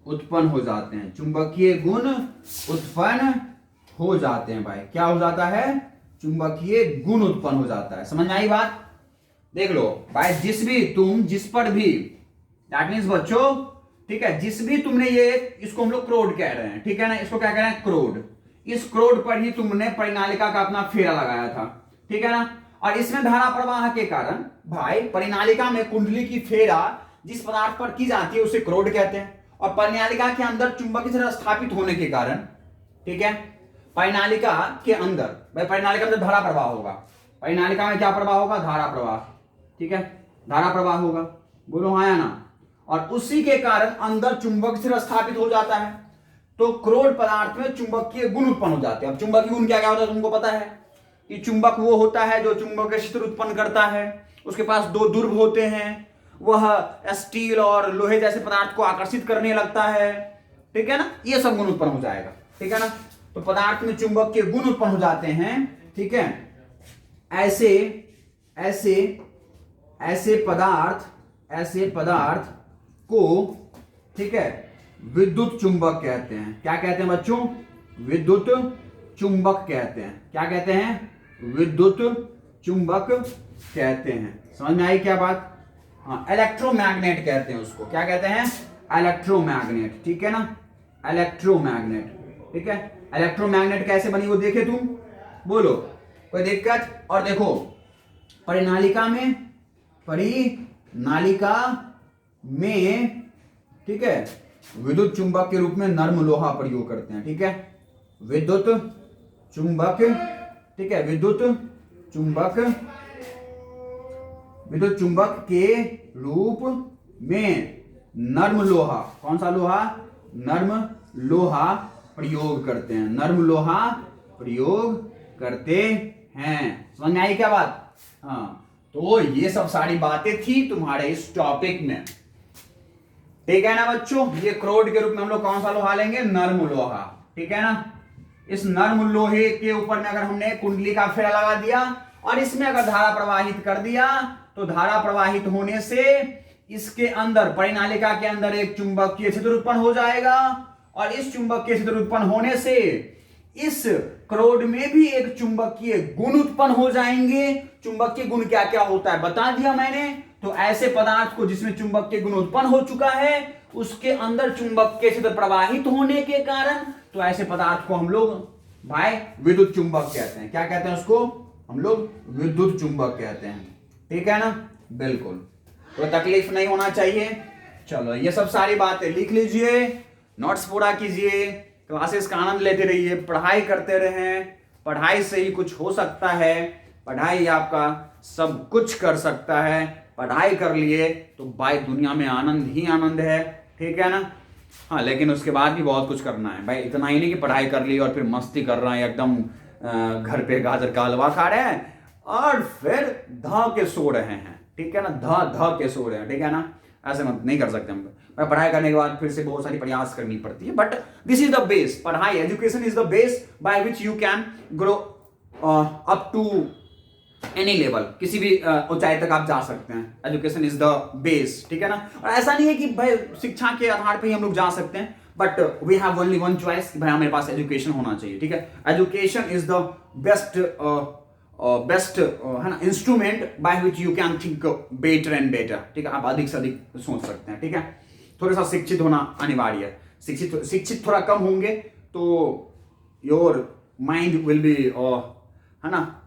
Speaker 1: उत्पन्न हो जाते हैं, भाई। क्या हो जाता है, चुंबकीय गुण उत्पन्न हो जाता है। समझ में आई बात? देख लो भाई, जिस पर भी दैट मीन्स बच्चों, ठीक है, जिस भी तुमने ये, इसको हम लोग क्रोड कह रहे हैं, ठीक है ना, इसको क्या कह रहे हैं, क्रोड। इस क्रोड पर ही तुमने परिनालिका का अपना फेरा लगाया था, ठीक है ना। और इसमें धारा प्रवाह के कारण भाई, परिनालिका में कुंडली की फेरा जिस पदार्थ पर की जाती है उसे क्रोड कहते हैं। और परिनालिका के अंदर चुंबकीय क्षेत्र स्थापित होने के कारण, ठीक है, परिनालिका के अंदर, भाई परिनालिका में धारा प्रवाह होगा, परिनालिका में क्या प्रवाह होगा, धारा प्रवाह, ठीक है, धारा प्रवाह होगा। बोलो हाँ या ना। और उसी के कारण अंदर चुंबक क्षेत्र स्थापित हो जाता है, तो क्रोड पदार्थ में चुंबकीय गुण उत्पन्न हो जाते हैं। अब चुंबकीय गुण क्या क्या होता है तुमको पता है, कि चुंबक वो होता है जो चुंबकीय क्षेत्र उत्पन्न करता है, उसके पास दो ध्रुव होते हैं, वह स्टील और लोहे जैसे पदार्थ को आकर्षित करने लगता है, ठीक है ना, ये सब गुण उत्पन्न हो जाएगा। ठीक है ना, तो पदार्थ में चुंबकीय गुण उत्पन्न हो जाते हैं। ठीक है, ऐसे पदार्थ को, ठीक है, विद्युत चुंबक कहते हैं। क्या कहते हैं बच्चों, विद्युत चुंबक कहते हैं। क्या कहते हैं, विद्युत चुंबक कहते हैं। समझ में आई क्या बात? हाँ, इलेक्ट्रोमैग्नेट कहते हैं उसको। क्या कहते हैं, इलेक्ट्रोमैग्नेट। ठीक है ना, इलेक्ट्रोमैग्नेट। ठीक है, इलेक्ट्रोमैग्नेट कैसे बनी वो देखे तुम, बोलो कोई दिक्कत। और देखो परिनालिका में ठीक है विद्युत चुंबक के रूप में नर्म लोहा प्रयोग करते हैं। ठीक है, विद्युत चुंबक, ठीक है, विद्युत चुंबक के रूप में नर्म लोहा, कौन सा लोहा, नर्म लोहा प्रयोग करते हैं, नर्म लोहा प्रयोग करते हैं। समझ में आई क्या बात? हाँ, तो ये सब सारी बातें थी तुम्हारे इस टॉपिक में। ठीक है ना बच्चों, ये क्रोड के रूप में हम लोग कौन सा लोहा लेंगे, नर्म लोहा। ठीक है ना, इस नर्म लोहे के ऊपर में अगर हमने कुंडली का फेरा लगा दिया और इसमें अगर धारा प्रवाहित कर दिया तो धारा प्रवाहित होने से इसके अंदर परिनालिका के अंदर एक चुंबकीय क्षेत्र उत्पन्न हो जाएगा और इस चुंबकीय क्षेत्र उत्पन्न होने से इस क्रोड में भी एक चुंबकीय गुण उत्पन्न हो जाएंगे। चुंबकीय गुण क्या क्या होता है बता दिया मैंने। तो ऐसे पदार्थ को जिसमें चुंबकीय गुण उत्पन्न हो चुका है उसके अंदर चुंबकीय क्षेत्र प्रवाहित होने के कारण, तो ऐसे पदार्थ को हम लोग भाई विद्युत चुंबक कहते हैं। क्या कहते हैं उसको, हम लोग विद्युत चुंबक कहते हैं। ठीक है ना, बिल्कुल, कोई तकलीफ नहीं होना चाहिए। चलो ये सब सारी बातें लिख लीजिए, नोट्स पूरा कीजिए, क्लासेस का आनंद लेते रहिए, पढ़ाई करते रहें। पढ़ाई से ही कुछ हो सकता है, पढ़ाई आपका सब कुछ कर सकता है। पढ़ाई कर लिए तो भाई दुनिया में आनंद ही आनंद है। ठीक है ना, हाँ, लेकिन उसके बाद भी बहुत कुछ करना है भाई। इतना ही नहीं कि पढ़ाई कर ली और फिर मस्ती कर रहे हैं, एकदम घर पे गाजर का हलवा खा रहे हैं और फिर धा के सो रहे हैं। ठीक है ना, धा के सो रहे हैं। ठीक है ना, ऐसे मत नहीं कर सकते हम। पढ़ाई करने के बाद फिर से बहुत सारी प्रयास करनी पड़ती है, but this is the base. पढ़ाई, education is the base by which you can grow up to any level. किसी भी ऊंचाई तक आप जा सकते हैं। Education is the base. ठीक है ना, और ऐसा नहीं है कि भाई शिक्षा के आधार पे ही हम लोग जा सकते हैं, but we have only one choice कि भाई हमारे पास एजुकेशन होना चाहिए। ठीक है, एजुकेशन इज द बेस्ट है ना instrument bye which you can think better and better. ठीक है, आप अधिक से अधिक सोच सकते हैं। ठीक है, थोड़ा सा शिक्षित होना अनिवार्य है। शिक्षित थोड़ा कम होंगे तो योर माइंड विल बी है ना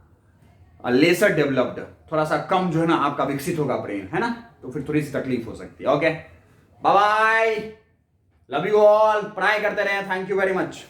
Speaker 1: लेसर डेवलप्ड, थोड़ा सा कम जो है ना आपका विकसित होगा ब्रेन, है ना, तो फिर थोड़ी सी तकलीफ हो सकती है। Okay, bye bye, love you all, पढ़ाई करते रहे। Thank you very much.